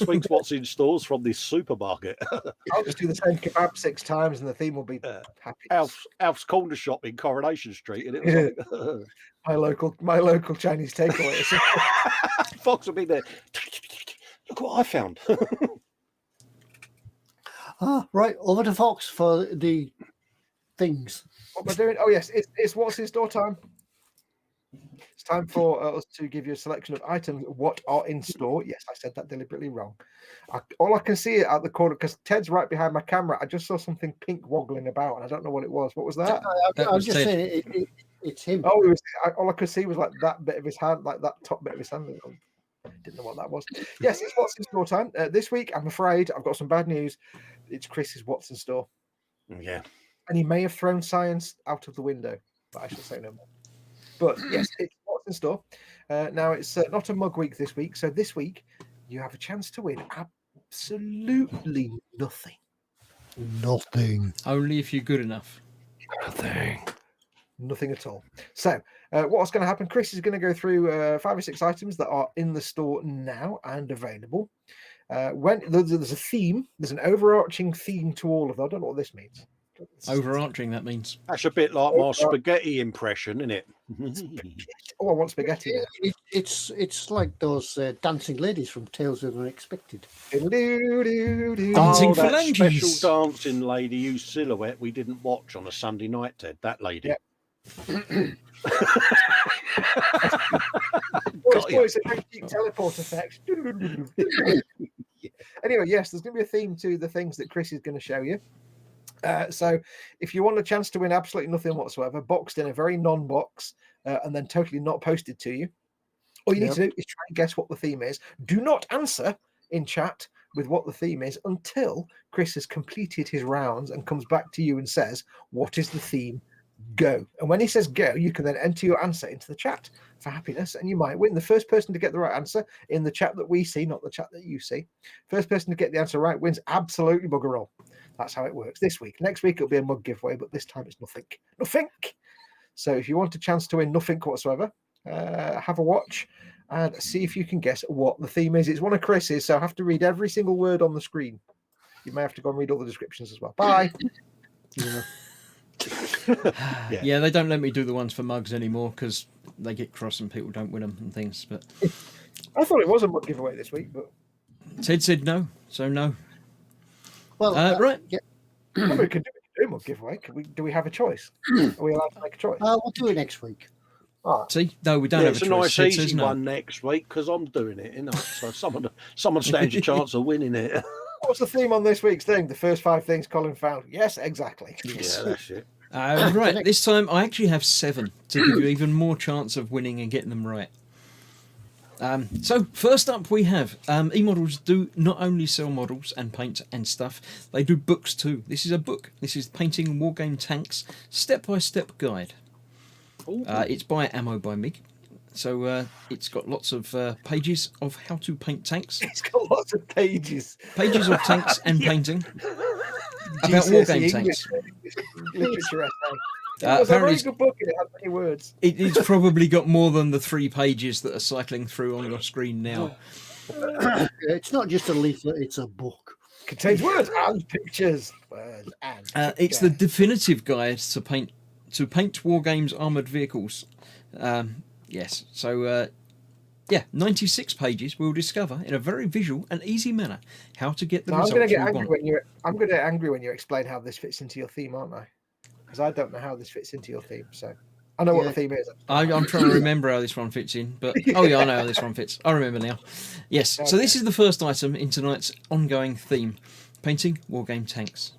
week's what's in stores from this supermarket. I'll just do the same kebab 6 times and the theme will be happy. Alf's corner shop in Coronation Street, and it was like, my local Chinese takeaway. Fox will be there. Look what I found. Right, over to Fox for the things. What am I doing? Oh, yes, it's what's in store time. It's time for us to give you a selection of items what are in store. Yes, I said that deliberately wrong. All I can see out the corner, because Ted's right behind my camera, I just saw something pink woggling about, and I don't know what it was. What was that? I was just saying it's him. Oh, all I could see was like that bit of his hand, like that top bit of his hand. Didn't know what that was. Yes, it's what's in store time. This week, I'm afraid I've got some bad news. It's Chris's what's in store. Yeah. And he may have thrown science out of the window, but I shall say no more. But yes, it's what's in store. Now, it's not a mug week this week. So this week, you have a chance to win absolutely nothing. Nothing. Only if you're good enough. Nothing at all. So what's going to happen? Chris is going to go through 5 or 6 items that are in the store now and available. When there's a theme, there's an overarching theme to all of them. I don't know what this means. Overarching, that means. That's a bit like my spaghetti impression, isn't it? Oh, I want spaghetti now. It's like those dancing ladies from Tales of the Unexpected. Dancing Oh, that phalanges. special dancing lady whose silhouette we didn't watch on a Sunday night, Ted. That lady. Yep. Got ya. It's a very cheap teleport effect. Anyway, yes, there's going to be a theme to the things that Chris is going to show you. So if you want a chance to win absolutely nothing whatsoever, boxed in a very non-box, and then totally not posted to you, all you need to do is try and guess what the theme is. Do not answer in chat with what the theme is until Chris has completed his rounds and comes back to you and says, what is the theme? Go. And when he says go, you can then enter your answer into the chat for happiness, and you might win. The first person to get the right answer in the chat that we see, not the chat that you see, first person to get the answer right wins absolutely bugger all. That's how it works this week. Next week it'll be a mug giveaway, but this time it's nothing. So if you want a chance to win nothing whatsoever, have a watch and see if you can guess what the theme is. It's one of Chris's, so I have to read every single word on the screen. You may have to go and read all the descriptions as well. Bye. Yeah, they don't let me do the ones for mugs anymore because they get cross and people don't win them and things. But I thought it was a mug giveaway this week, but Ted said no, so no. Well, right. Yeah. We could do a mug giveaway. Do we have a choice? Are we allowed to make a choice? We'll do it next week. All right. See, no, we don't have It's a a choice. nice, Ted easy says no. one next week because I'm doing it, you know. So someone stands a chance of winning it. What's the theme on this week's thing? The first 5 things Colin found. Yes, exactly. Yeah, that's it. Right, this time I actually have 7 to give you even more chance of winning and getting them right. So first up we have eModels do not only sell models and paint and stuff, they do books too. This is a book. This is Painting Wargame Tanks Step-by-Step Guide. It's by Ammo by Mig. So it's got lots of pages of how to paint tanks. It's got lots of pages. Pages of tanks and painting. About wargame tanks. Literature essay. It was a Apparently very good book and it had many words. It's probably got more than the 3 pages that are cycling through on your screen now. It's not just a leaflet; it's a book. Contains words and pictures. Words and It's the definitive guide to paint wargames armoured vehicles. Yes, so 96 pages will discover in a very visual and easy manner how to get the results I'm going to get you angry want. I'm going to get angry when you explain how this fits into your theme, aren't I? Because I don't know how this fits into your theme. So I know what the theme is. I'm trying to remember how this one fits in, but oh yeah, I know how this one fits. I remember now. Yes, so this is the first item in tonight's ongoing theme: painting wargame tanks.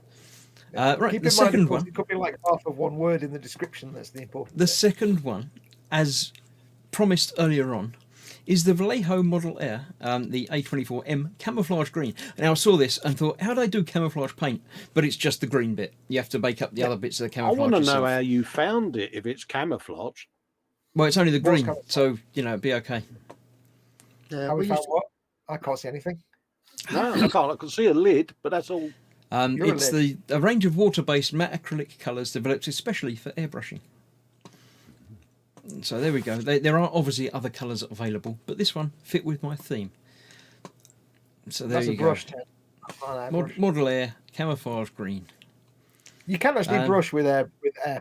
Right, Keep the in second mind, one. it could be like half of one word in the description. That's the important. The second one, as promised earlier on, is the Vallejo Model Air, the A24M camouflage green. Now I saw this and thought, how do I do camouflage paint? But it's just the green bit. You have to make up the other bits of the I camouflage. want to yourself. know how you found it if it's camouflage. Well, it's only the green, so it'd be okay. How we found what? I can't see anything. No, I can't. I can see a lid, but that's all. It's a range of water-based matte acrylic colours developed especially for airbrushing. So there we go. There are obviously other colours available, but this one fit with my theme. So there you go. Model Air camouflage green. You can actually brush with air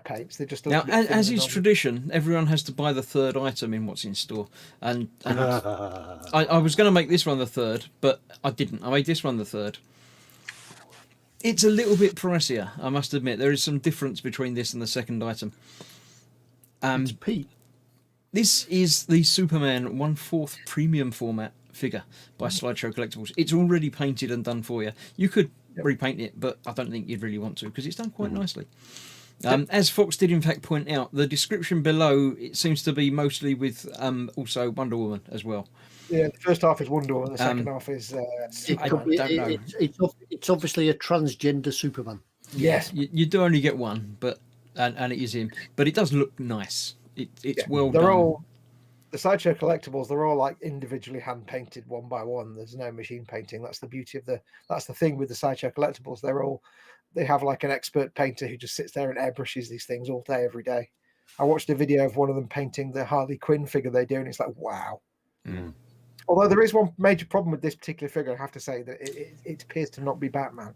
paints. They're just now, as is tradition, everyone has to buy the 3rd item in what's in store. And I was going to make this one the 3rd, but I didn't. I made this one the 3rd. It's a little bit pricier, I must admit. There is some difference between this and the 2nd item. It's Pete. This is the Superman 1/4 premium format figure by Slideshow Collectibles. It's already painted and done for you. You could repaint it, but I don't think you'd really want to because it's done quite nicely. As Foxx did in fact point out, the description below, it seems to be mostly with also Wonder Woman as well. Yeah, the first half is Wonder Woman, the second half is I don't know. It's obviously a transgender Superman. Yes. You do only get one, but and it is him. But it does look nice. It's well they're done. all the Sideshow Collectibles. They're all like individually hand painted one by one. There's no machine painting. That's the beauty of that's the thing with the Sideshow Collectibles. They have like an expert painter who just sits there and airbrushes these things all day, every day. I watched a video of one of them painting the Harley Quinn figure they do, and it's like, wow. Although there is one major problem with this particular figure, I have to say that it appears to not be Batman.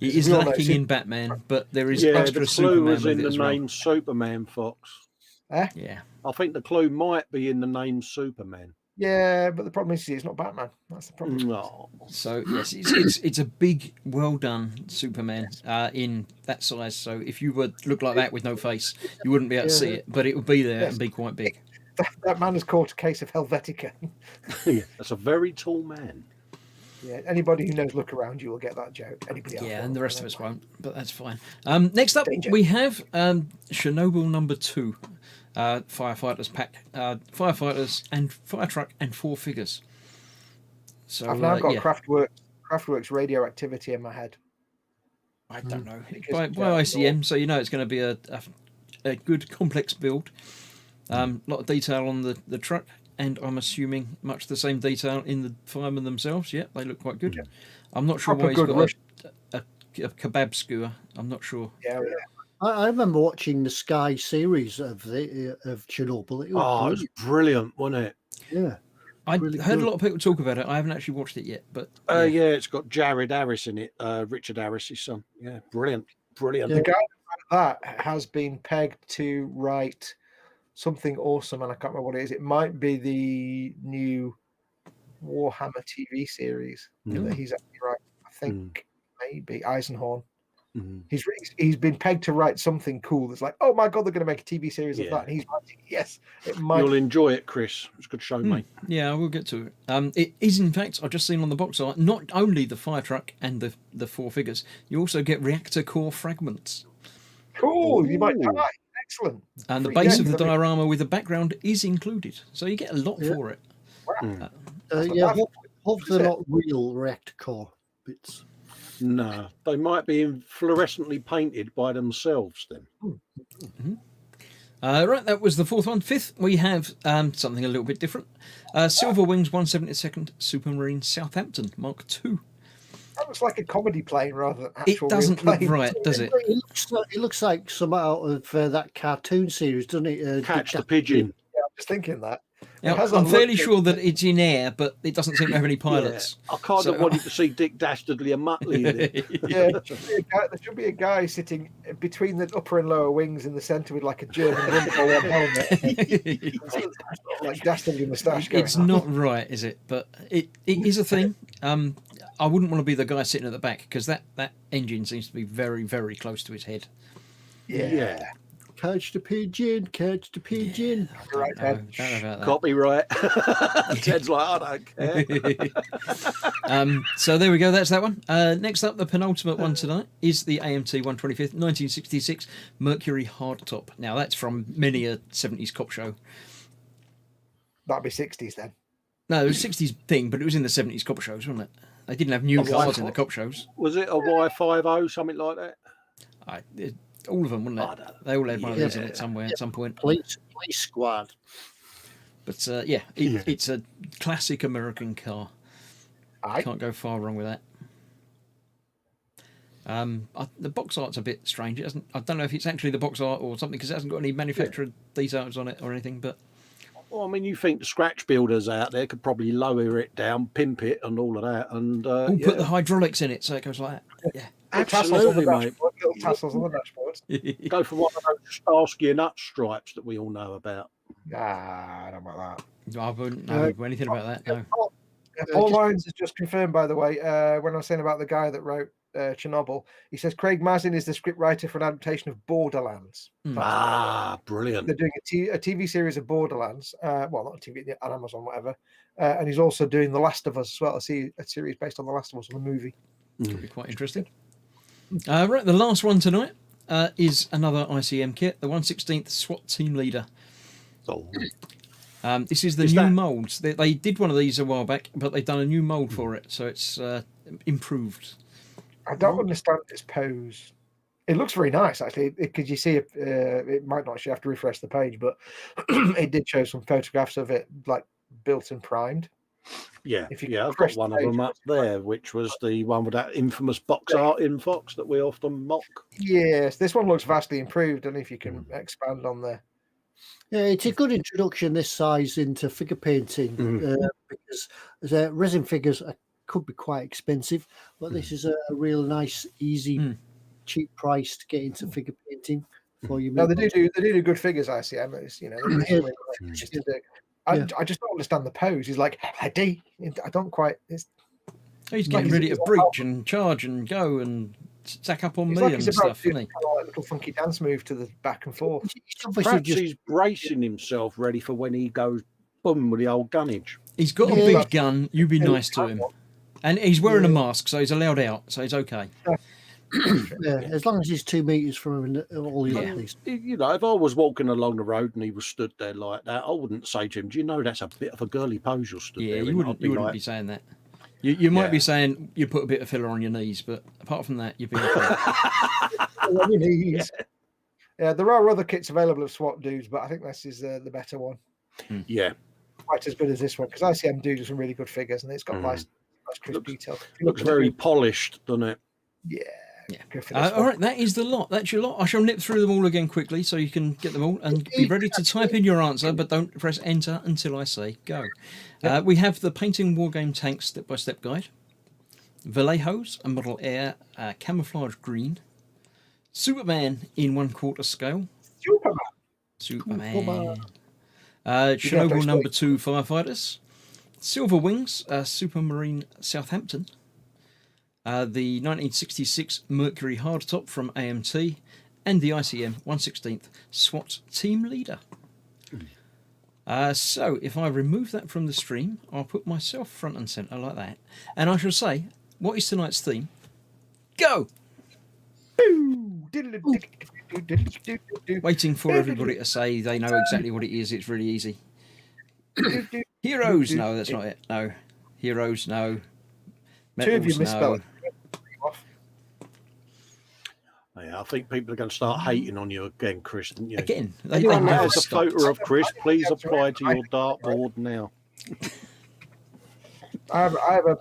It is we all know lacking in Batman, but there is Yeah, extra the clue Superman was with in it the as well. name Superman, Fox. Yeah. I think the clue might be in the name Superman. Yeah, but the problem is it's not Batman. That's the problem. No. So yes, it's a big, well done Superman in that size. So if you would look like that with no face, you wouldn't be able to see it, but it would be there and be quite big. That man has caught a case of Helvetica. Yeah, that's a very tall man. Yeah, anybody who knows Look Around You will get that joke. Anybody else? Yeah, won't, and the rest I of know. us won't, but that's fine. Next up, Danger. we have Chernobyl number 2, firefighters pack, firefighters and fire truck and 4 figures. So I've now got yeah. Craftworks radioactivity in my head. I don't know. Because, By ICM, so you know it's going to be a good complex build. Lot of detail on the truck, and I'm assuming much the same detail in the firemen themselves. Yeah, they look quite good. Yeah. I'm not sure Proper why he's good got Russian. a kebab skewer. I'm not sure. Yeah, I remember watching the Sky series of Chernobyl. It was Oh, it was brilliant, wasn't it? yeah. I Really heard good. a lot of people talk about it. I haven't actually watched it yet, but Yeah, it's got Jared Harris in it, Richard Harris' son. Yeah, brilliant. Brilliant. the guy that has been pegged to write something awesome, and I can't remember what it is. It might be the new Warhammer TV series that he's actually writing. I think maybe Eisenhorn. He's been pegged to write something cool that's like, oh my god, they're going to make a TV series of that. And he's writing, yes, it might. You'll enjoy it, Chris. It's a good show, mate. yeah, we'll get to it. It is, in fact, I've just seen on the box art, not only the fire truck and the 4 figures, you also get reactor core fragments. Cool. You might die. Excellent. And the Free base game, of the I mean, diorama with the background is included, so you get a lot for it. wow. Yeah, hopefully they're not real reactor core bits. No, they might be fluorescently painted by themselves then. Right, that was the 4th one. 5th, we have something a little bit different. Silver Wings 172nd Supermarine Southampton Mark II. That looks like a comedy plane rather than actual It doesn't real look plane. right, does it? It looks like some out of that cartoon series, doesn't it? Catch the pigeon. Yeah, I'm just thinking that. It Now, has that I'm look fairly that- sure that it's in air, but it doesn't seem to have any pilots. I kind So- of wanted to see Dick Dastardly and Muttley in it. Yeah, there should be a guy sitting between the upper and lower wings in the centre with like a German rumble on helmet, like dastardly moustache going. It's not right, is it? But it is a thing. I wouldn't want to be the guy sitting at the back because that engine seems to be very, very close to his head. Yeah. Catch the pigeon, catch the pigeon. You're right, No, Ted. don't know about that. Copyright. Ted's like, I don't care. So there we go. That's that one. Next up, the penultimate one tonight is the AMT 125th 1966 Mercury hardtop. Now that's from many a 70s cop show. That'd be 60s then. No, it was a 60s thing, but it was in the 70s cop shows, wasn't it? They didn't have new cars in the cop shows. Was it a Y50, something like that? All of them, wouldn't it? They all had one of these in it somewhere at some point. Police squad. But it's a classic American car. Aye. Can't go far wrong with that. The box art's a bit strange. I don't know if it's actually the box art or something because it hasn't got any manufacturer details on it or anything. But Well, I mean, you think the scratch builders out there could probably lower it down, pimp it, and all of that, and put the hydraulics in it so it goes like that. Yeah. absolutely, mate. Little tassels on the dashboard. Go for one of those Starsky and Hutch stripes that we all know about. I don't want that. I wouldn't know anything about that. No. Paul Lyons has just confirmed, by the way, when I was saying about the guy that wrote Chernobyl, he says Craig Mazin is the scriptwriter for an adaptation of Borderlands. Brilliant. They're doing a TV series of Borderlands. Well, not a TV, on Amazon, whatever. And he's also doing The Last of Us as well, a series based on The Last of Us, on the movie. Could be quite interesting. Right, the last one tonight is another ICM kit, the 116th SWAT Team Leader. Oh. This is the new molds. They did one of these a while back, but they've done a new mold for it, so it's improved. I don't understand its pose. It looks very nice, actually, because you see it might not actually have to refresh the page, but it did show some photographs of it, like built and primed. Yeah, If you I've got press one the of them page, up there, which was the one with that infamous box art in Foxx that we often mock. Yes, this one looks vastly improved. I don't know if you can expand on there. Yeah, it's a good introduction this size into figure painting because resin figures are could be quite expensive, but this is a real nice, easy, cheap price to get into figure painting for you. No, they do good figures. ICM, it's, you know, they do some really nice figures to do. I just don't understand the pose. He's like, I don't quite. He's getting ready to breach and charge and go and stack up on me and stuff, isn't he? Kind of like a little funky dance move to the back and forth. Perhaps he's bracing himself ready for when he goes boom with the old gunnage. He's got a big gun. You be nice to him. And he's wearing a mask, so he's allowed out, so it's okay. Yeah, as long as he's 2 meters from all the others. You know, if I was walking along the road and he was stood there like that, I wouldn't say to him, "Do you know that's a bit of a girly pose you're stood there?" Yeah, you wouldn't be saying that. You might be saying you put a bit of filler on your knees, but apart from that, you've been. Yeah, there are other kits available of SWAT dudes, but I think this is the better one. Yeah, quite as good as this one because ICM do some really good figures, and it's got nice crisp detail. Looks very polished, doesn't it? Yeah. All right, that is the lot. That's your lot. I shall nip through them all again quickly so you can get them all and be ready to type in your answer, but don't press enter until I say go. We have the Painting Wargame Tanks step-by-step guide, Vallejos, a model air camouflage green, Superman in 1/4 scale, Superman. Chernobyl number 2 firefighters, Silver Wings, Supermarine Southampton, the 1966 Mercury hardtop from AMT, and the ICM 1/16th SWAT team leader. So if I remove that from the stream, I'll put myself front and centre like that, and I shall say, what is tonight's theme? Go! Waiting for everybody to say they know exactly what it is. It's really easy. Heroes, no, that's not it. No. Heroes, no. Two of you misspelled. Yeah, I think people are going to start hating on you again, Chris. You? Again, anyone that has a photo of Chris, please apply to your dartboard now. I have a.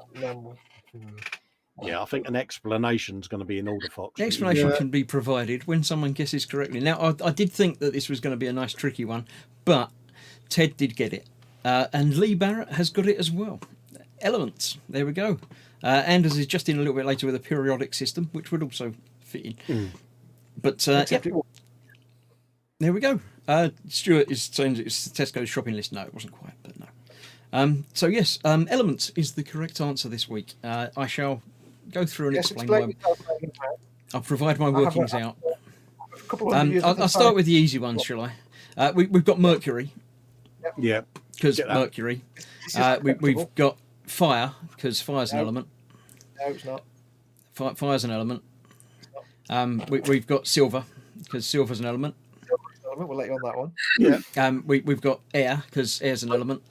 Yeah, I think an explanation is going to be in order, Foxx. The explanation can be provided when someone guesses correctly. Now, I did think that this was going to be a nice, tricky one, but Ted did get it. And Lee Barrett has got it as well. Elements. There we go. Anders is just in a little bit later with a periodic system, which would also fit in. But there we go. Stuart is saying it's Tesco's shopping list. No, it wasn't quite, but no. So yes, elements is the correct answer this week. I shall go through and explain why. I'll provide my workings out. I'll start with the easy ones, shall I? We've got Mercury. Yeah. Because Mercury. We've got fire, because fire's an element. No, it's not. Fire's an element. We've got silver, because silver's an element. We'll let you on that one. Yeah. We've got air, because air's an element.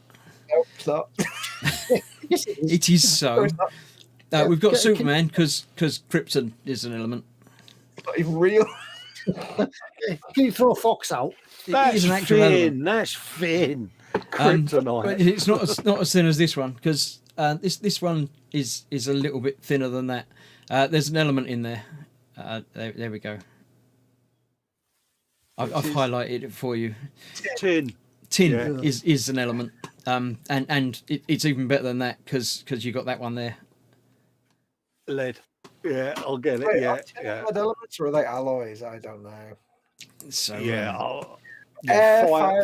No, it's not. It is so. We've got Superman, because Krypton is an element. It's not even real. Can you throw Foxx out? That's Finn. That's Finn. Kryptonite. It's not as thin as this one, because this one is a little bit thinner than that. There's an element in there. There we go. I've highlighted it for you. Tin is an element, and it's even better than that because you got that one there. Lead. Yeah, I'll get it. Wait, yeah. Lead elements or are they alloys? I don't know. So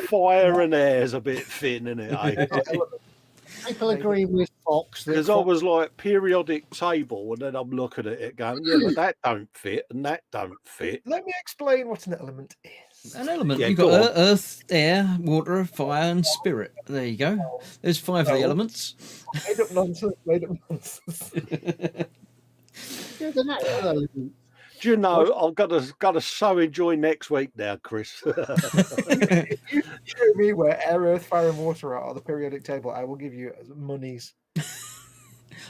fire and air is a bit thin, isn't it? People agree with Foxx because I was like periodic table, and then I'm looking at it going, yeah, but that don't fit, and that don't fit. Let me explain what an element is. An element. You've got earth, air, water, fire, and spirit. There you go. There's 5 of the elements. Made up nonsense. Yeah, they're not element. Do you know, I've got to so enjoy next week now, Chris. If you show me where air, earth, fire, and water are on the periodic table, I will give you monies.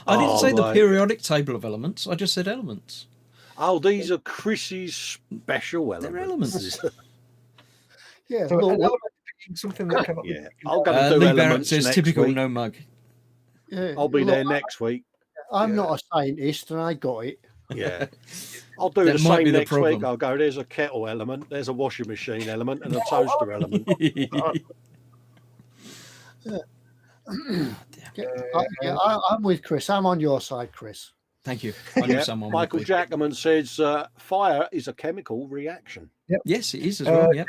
I didn't say the periodic table of elements. I just said elements. Oh, these are Chris's special elements. They're elements. Yeah, so an element being something that cannot. Yeah, I'll go to do Lee elements Barrett says next typical week. no mug. Yeah, I'll be there next week. I'm not a scientist, and I got it. Yeah. I'll do the same next week. I'll go, there's a kettle element, there's a washing machine element, and a toaster element. I'm with Chris. I'm on your side, Chris. Thank you. I knew Yeah, someone Michael would be. Jackerman says fire is a chemical reaction. Yes, it is as well. Yeah.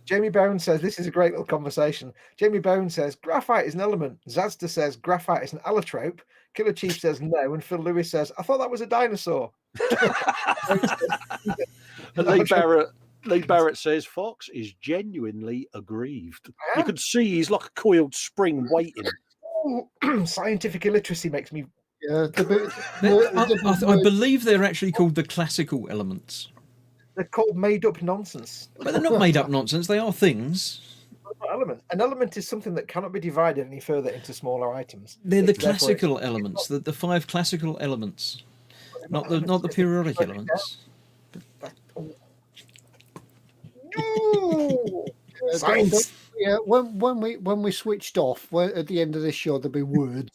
Jamie Bone says, this is a great little conversation. Jamie Bone says, graphite is an element. Zazda says, graphite is an allotrope. Killer Chief says, no. And Phil Lewis says, I thought that was a dinosaur. Lee Barrett says, Foxx is genuinely aggrieved. You could see he's like a coiled spring waiting. Scientific illiteracy makes me... Yeah, I believe they're actually called the classical elements. They're called made-up nonsense. But they're not made up nonsense. They are things. Element. An element is something that cannot be divided any further into smaller items. They're the classical elements, the 5 classical elements, not the periodic elements. Science. Yeah, when we switched off, at the end of this show, there'll be words.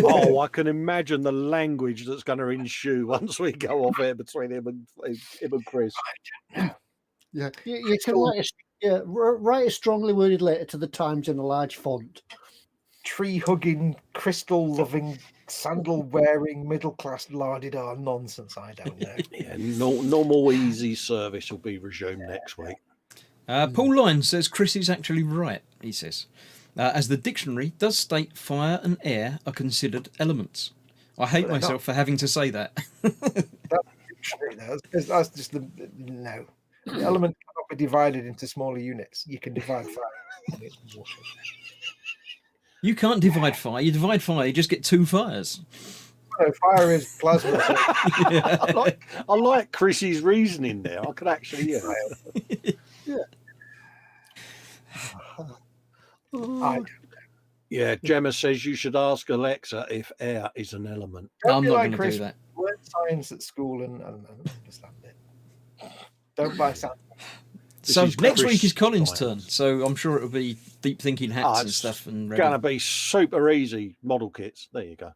Oh, I can imagine the language that's going to ensue once we go off air between him and Chris. Yeah, you can write a strongly worded letter to the Times in a large font. Tree-hugging, crystal-loving, sandal-wearing, middle-class la-di-da nonsense. I don't know. Yeah, normal easy service will be resumed next week. Paul Lyne says Chris is actually right, he says, as the dictionary does state fire and air are considered elements. I hate myself for having to say that. That's just no. The element cannot be divided into smaller units. You can divide fire. You can't divide fire. You divide fire, you just get 2 fires. No, fire is plasma. Yeah. I like Chrissy's reasoning there. I could actually, yeah. Gemma says you should ask Alexa if air is an element. I'm not going to do that. Learn science at school and I don't understand it. Don't buy science. So next week is Colin's turn, so I'm sure it'll be deep thinking hats and stuff. And going to be super easy model kits. There you go.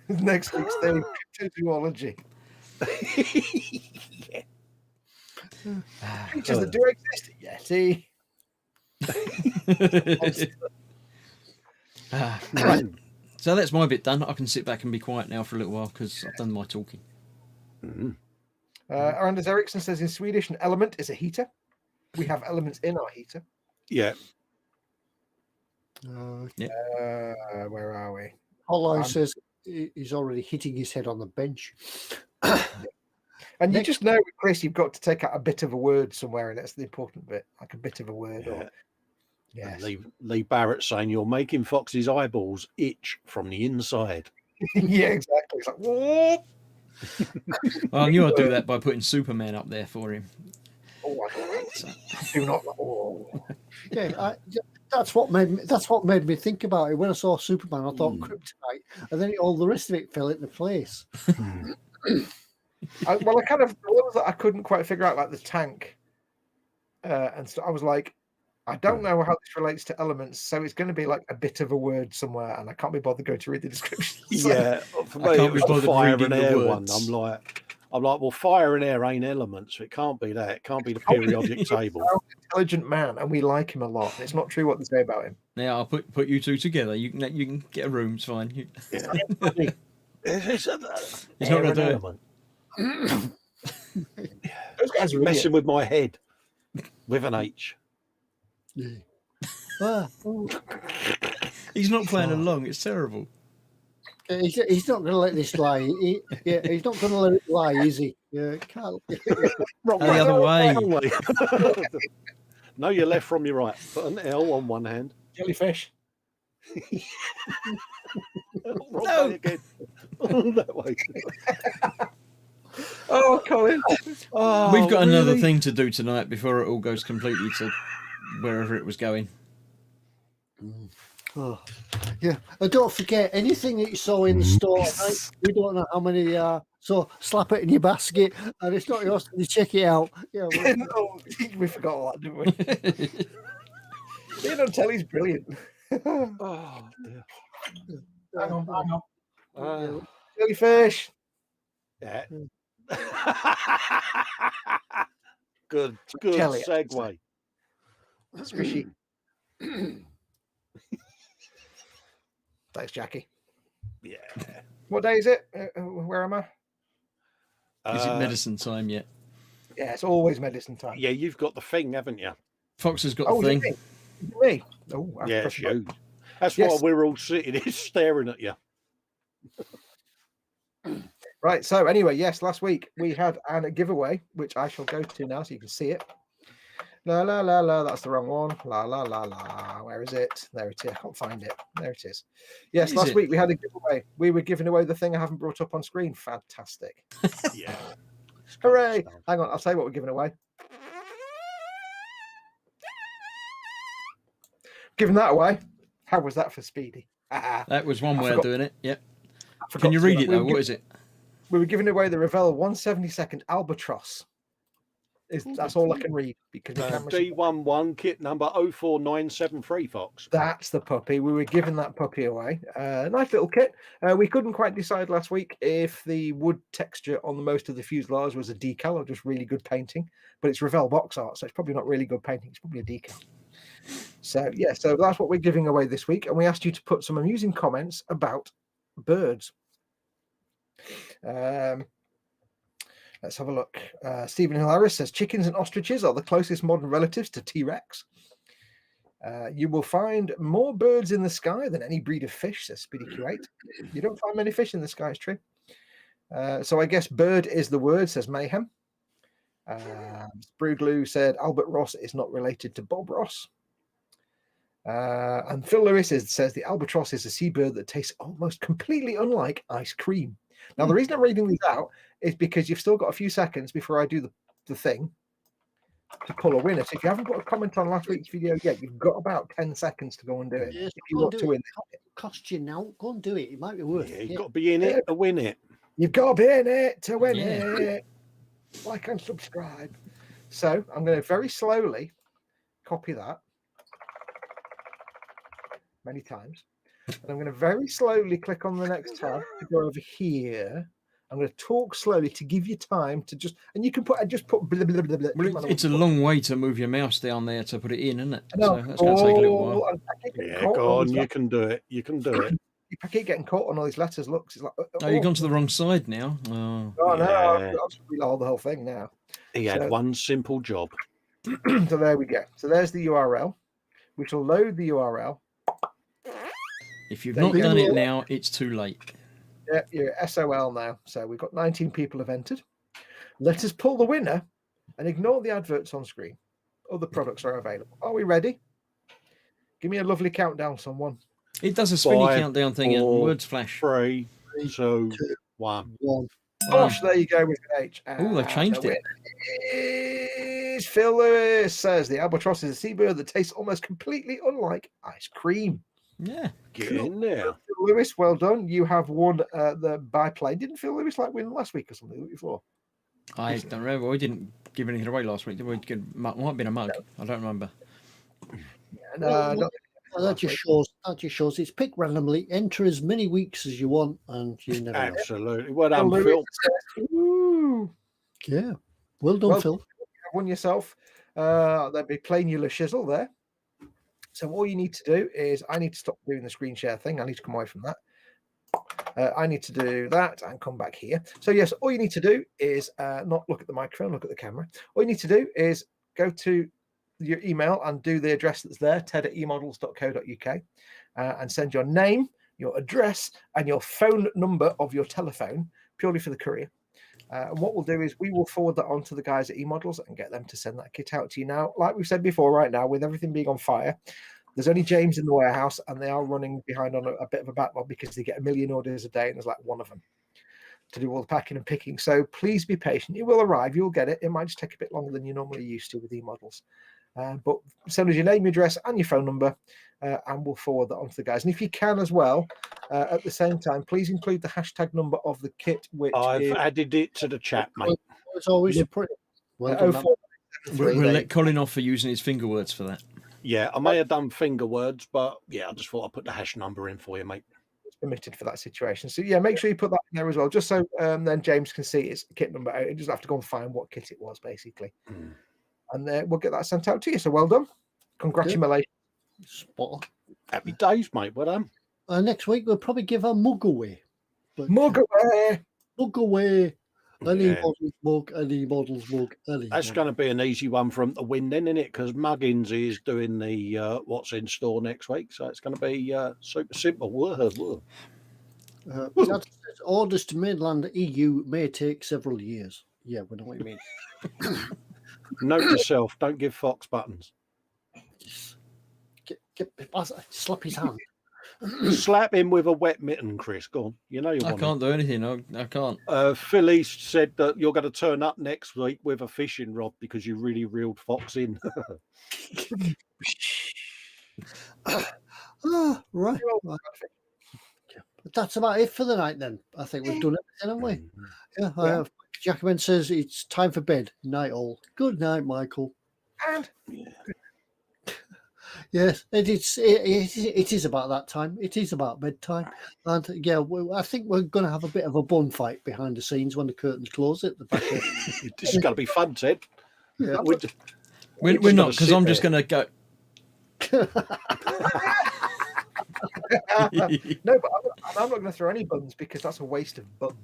Next week's thing, cryptozoology. Creatures that do exist. Yeti. Right. So that's my bit done. I can sit back and be quiet now for a little while because I've done my talking. Anders Eriksson says in Swedish, an element is a heater. We have elements in our heater. Yeah. Where are we? Colin says he's already hitting his head on the bench. And you just know, with Chris, you've got to take out a bit of a word somewhere, and that's the important bit, like a bit of a word. Yeah. Or yes. Lee Barrett saying you're making Fox's eyeballs itch from the inside. Yeah, exactly. It's like, whoa. I knew I'd do that by putting Superman up there for him. Oh, I do not. Oh. Yeah, that's what made me think about it. When I saw Superman, I thought kryptonite, and then all the rest of it fell into place. I couldn't quite figure out, like the tank, and so I was like, I don't know how this relates to elements, so it's going to be like a bit of a word somewhere, and I can't be bothered going to read the description. Yeah, for me, it was the fire and air one. I'm like, well, fire and air ain't elements, so it can't be that. It can't be the periodic table. Intelligent man, and we like him a lot. It's not true what they say about him. Yeah, I'll put you two together. You can get a room. It's fine. Yeah. He's not going to do element. Those guys are messing with my head with an H. Yeah. He's not playing along. It's terrible. He's not going to let this lie. He's not going to let it lie, is he? Yeah, can't. The other way. No, you're left from your right. Put an L on one hand. Jellyfish. No. Again. That way. Oh, Colin. Oh, we've got another thing to do tonight before it all goes completely to wherever it was going. Oh, yeah. And don't forget, anything that you saw in the store, right? We don't know how many they are. So slap it in your basket, and it's not yours. You check it out. Yeah, no, we forgot all that, didn't we? Being on telly's brilliant. Oh, dear. Hang on. Jellyfish. Yeah. Good Jelly. segue. Squishy. Thanks, Jackie. Yeah. What day is it? Where am I? Is it medicine time yet? Yeah, it's always medicine time. Yeah, you've got the thing, haven't you? Fox has got Oh, the is it thing. me? Is it me? Oh, I have to Yeah, press it's the button. you. That's Yes. why we're all sitting here staring at you. Right. So anyway, yes, last week we had a giveaway, which I shall go to now so you can see it. La la la la. That's the wrong one. La la la la. Where is it? There it is. I can't find it. There it is. Yes, last week we had a giveaway. We were giving away the thing I haven't brought up on screen. Fantastic. Yeah. Hooray. Hang on. I'll tell you what we're giving away. Giving that away. How was that for Speedy? That was one way of doing it. Yep. Forgot Can you to read do it that. though? What is it? We were giving away the Revell 172nd Albatross. That's all I can read because my camera's... D11 kit number 04973, Fox. That's the puppy. We were giving that puppy away. Nice little kit. We couldn't quite decide last week if the wood texture on the most of the fuselage was a decal or just really good painting. But it's Revell box art, so it's probably not really good painting. It's probably a decal. So yeah, so that's what we're giving away this week. And we asked you to put some amusing comments about birds. Let's have a look. Stephen Hill Harris says chickens and ostriches are the closest modern relatives to T-Rex. You will find more birds in the sky than any breed of fish, says Speedy Q8. You don't find many fish in the sky, it's true. So I guess bird is the word, says Mayhem. Brewglue said Albert Ross is not related to Bob Ross. And Phil Lewis says the albatross is a seabird that tastes almost completely unlike ice cream. Now, the reason I'm reading these out is because you've still got a few seconds before I do the thing to pull a winner. So if you haven't put a comment on last week's video yet, you've got about 10 seconds to go and do it. Yes, if you want to win. It costs you now. Go and do it. It might be worth it. You've got to be in it to win it. You've got to be in it to win it. Like and subscribe. So I'm going to very slowly copy that many times. And I'm going to very slowly click on the next tab to go over here. I'm going to talk slowly to give you time to and you can put blah, blah, blah, blah. Well, it's a long way to move your mouse down there to put it in, isn't it? No. So that's going to take a little while. Yeah, go on, you can do it. You can do it. You keep getting caught on all these letters. Look, it's like, oh, you've gone to the wrong side now. Oh, no, yeah. I'll just reload the whole thing now. He had one simple job. So there we go. So there's the URL. We shall load the URL. If you've not done it now, it's too late. Yeah, you're SOL now. So we've got 19 people have entered. Let us pull the winner and ignore the adverts on screen. Other products are available. Are we ready? Give me a lovely countdown, someone. It does a spinny 5, countdown thing 4, and words flash. 3, 2, 1. Gosh, there you go with an H. Oh, they've changed it. Is Phil Lewis says the albatross is a seabird that tastes almost completely unlike ice cream. Yeah. Get in there. Phil Lewis, well done. You have won the biplane. Didn't Phil Lewis win last week or something before? I don't remember. We didn't give anything away last week. Might have been a mug. I don't remember. No, that just shows it's picked randomly. Enter as many weeks as you want, and you never know. Absolutely. Well done, Phil. Ooh. Yeah. Well done, Phil. You have won yourself. There'd be planular shizzle there. So all you need to do is I need to stop doing the screen share thing. I need to come away from that. I need to do that and come back here. So yes, all you need to do is not look at the microphone, look at the camera. All you need to do is go to your email and do the address that's there, ted@emodels.co.uk, and send your name, your address, and your phone number of your telephone purely for the courier. And what we'll do is we will forward that on to the guys at eModels and get them to send that kit out to you. Now, like we've said before, right now, with everything being on fire, there's only James in the warehouse, and they are running behind on a bit of a backlog because they get 1 million orders a day, and there's like one of them to do all the packing and picking. So please be patient. It will arrive. You'll get it. It might just take a bit longer than you're normally used to with eModels. But send us your name, your address, and your phone number, and we'll forward that on to the guys. And if you can as well, at the same time, please include the hashtag number of the kit, which I've added it to the chat, mate. It's always pretty. Well done, we'll let Colin off for using his finger words for that. Yeah, I may have done finger words, but yeah, I just thought I'd put the hash number in for you, mate. It's permitted for that situation. So yeah, make sure you put that in there as well, just so then James can see its kit number. You just have to go and find what kit it was, basically. And we'll get that sent out to you. So well done. Congratulations. Spot on. Happy days, mate. Well done. Next week we'll probably give a mug away. But, Mug away. mug away. An Yeah. eModels mug, an eModels mug, an That's eModels. going to be an easy one for them to win, then, isn't it? Because Muggins is doing the what's in store next week, so it's going to be super simple. Whoa. That says orders to mainland EU may take several years. Yeah, we know what you mean. Note to self: don't give Foxx buttons. Slap his hand. Slap him with a wet mitten, Chris. Go on. You know you I want can't do anything. I can't. Philly said that you're going to turn up next week with a fishing rod because you really reeled Foxx in. Right. But that's about it for the night then. I think we've done everything, haven't we? Yeah. Jackman says it's time for bed. Night all. Good night, Michael. And Yes, it is about that time. It is about bedtime. And yeah, I think we're going to have a bit of a bun fight behind the scenes when the curtains close at the back. This is going to be fun, Ted. Yeah. We're not, because I'm just going to go. no, but I'm not going to throw any buns because that's a waste of buns.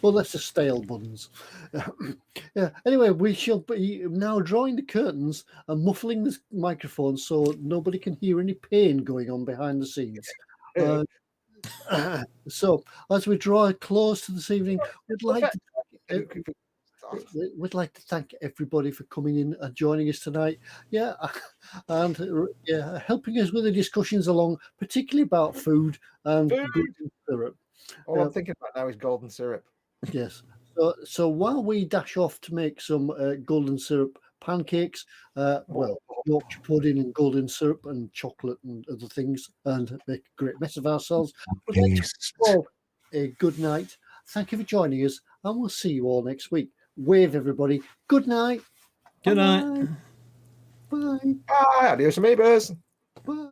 Well, that's the stale buns. Yeah. Anyway, we shall be now drawing the curtains and muffling the microphone so nobody can hear any pain going on behind the scenes. So, as we draw close to this evening, we'd like to thank everybody for coming in and joining us tonight. Yeah, and helping us with the discussions along, particularly about food and golden syrup. All I'm thinking about now is golden syrup. Yes. So while we dash off to make some golden syrup pancakes, Yorkshire pudding and golden syrup and chocolate and other things, and make a great mess of ourselves, we'd like to wish you all a good night. Thank you for joining us, and we'll see you all next week. Wave, everybody. Good night. Good night. Bye. Bye. Adios, amigos. Bye.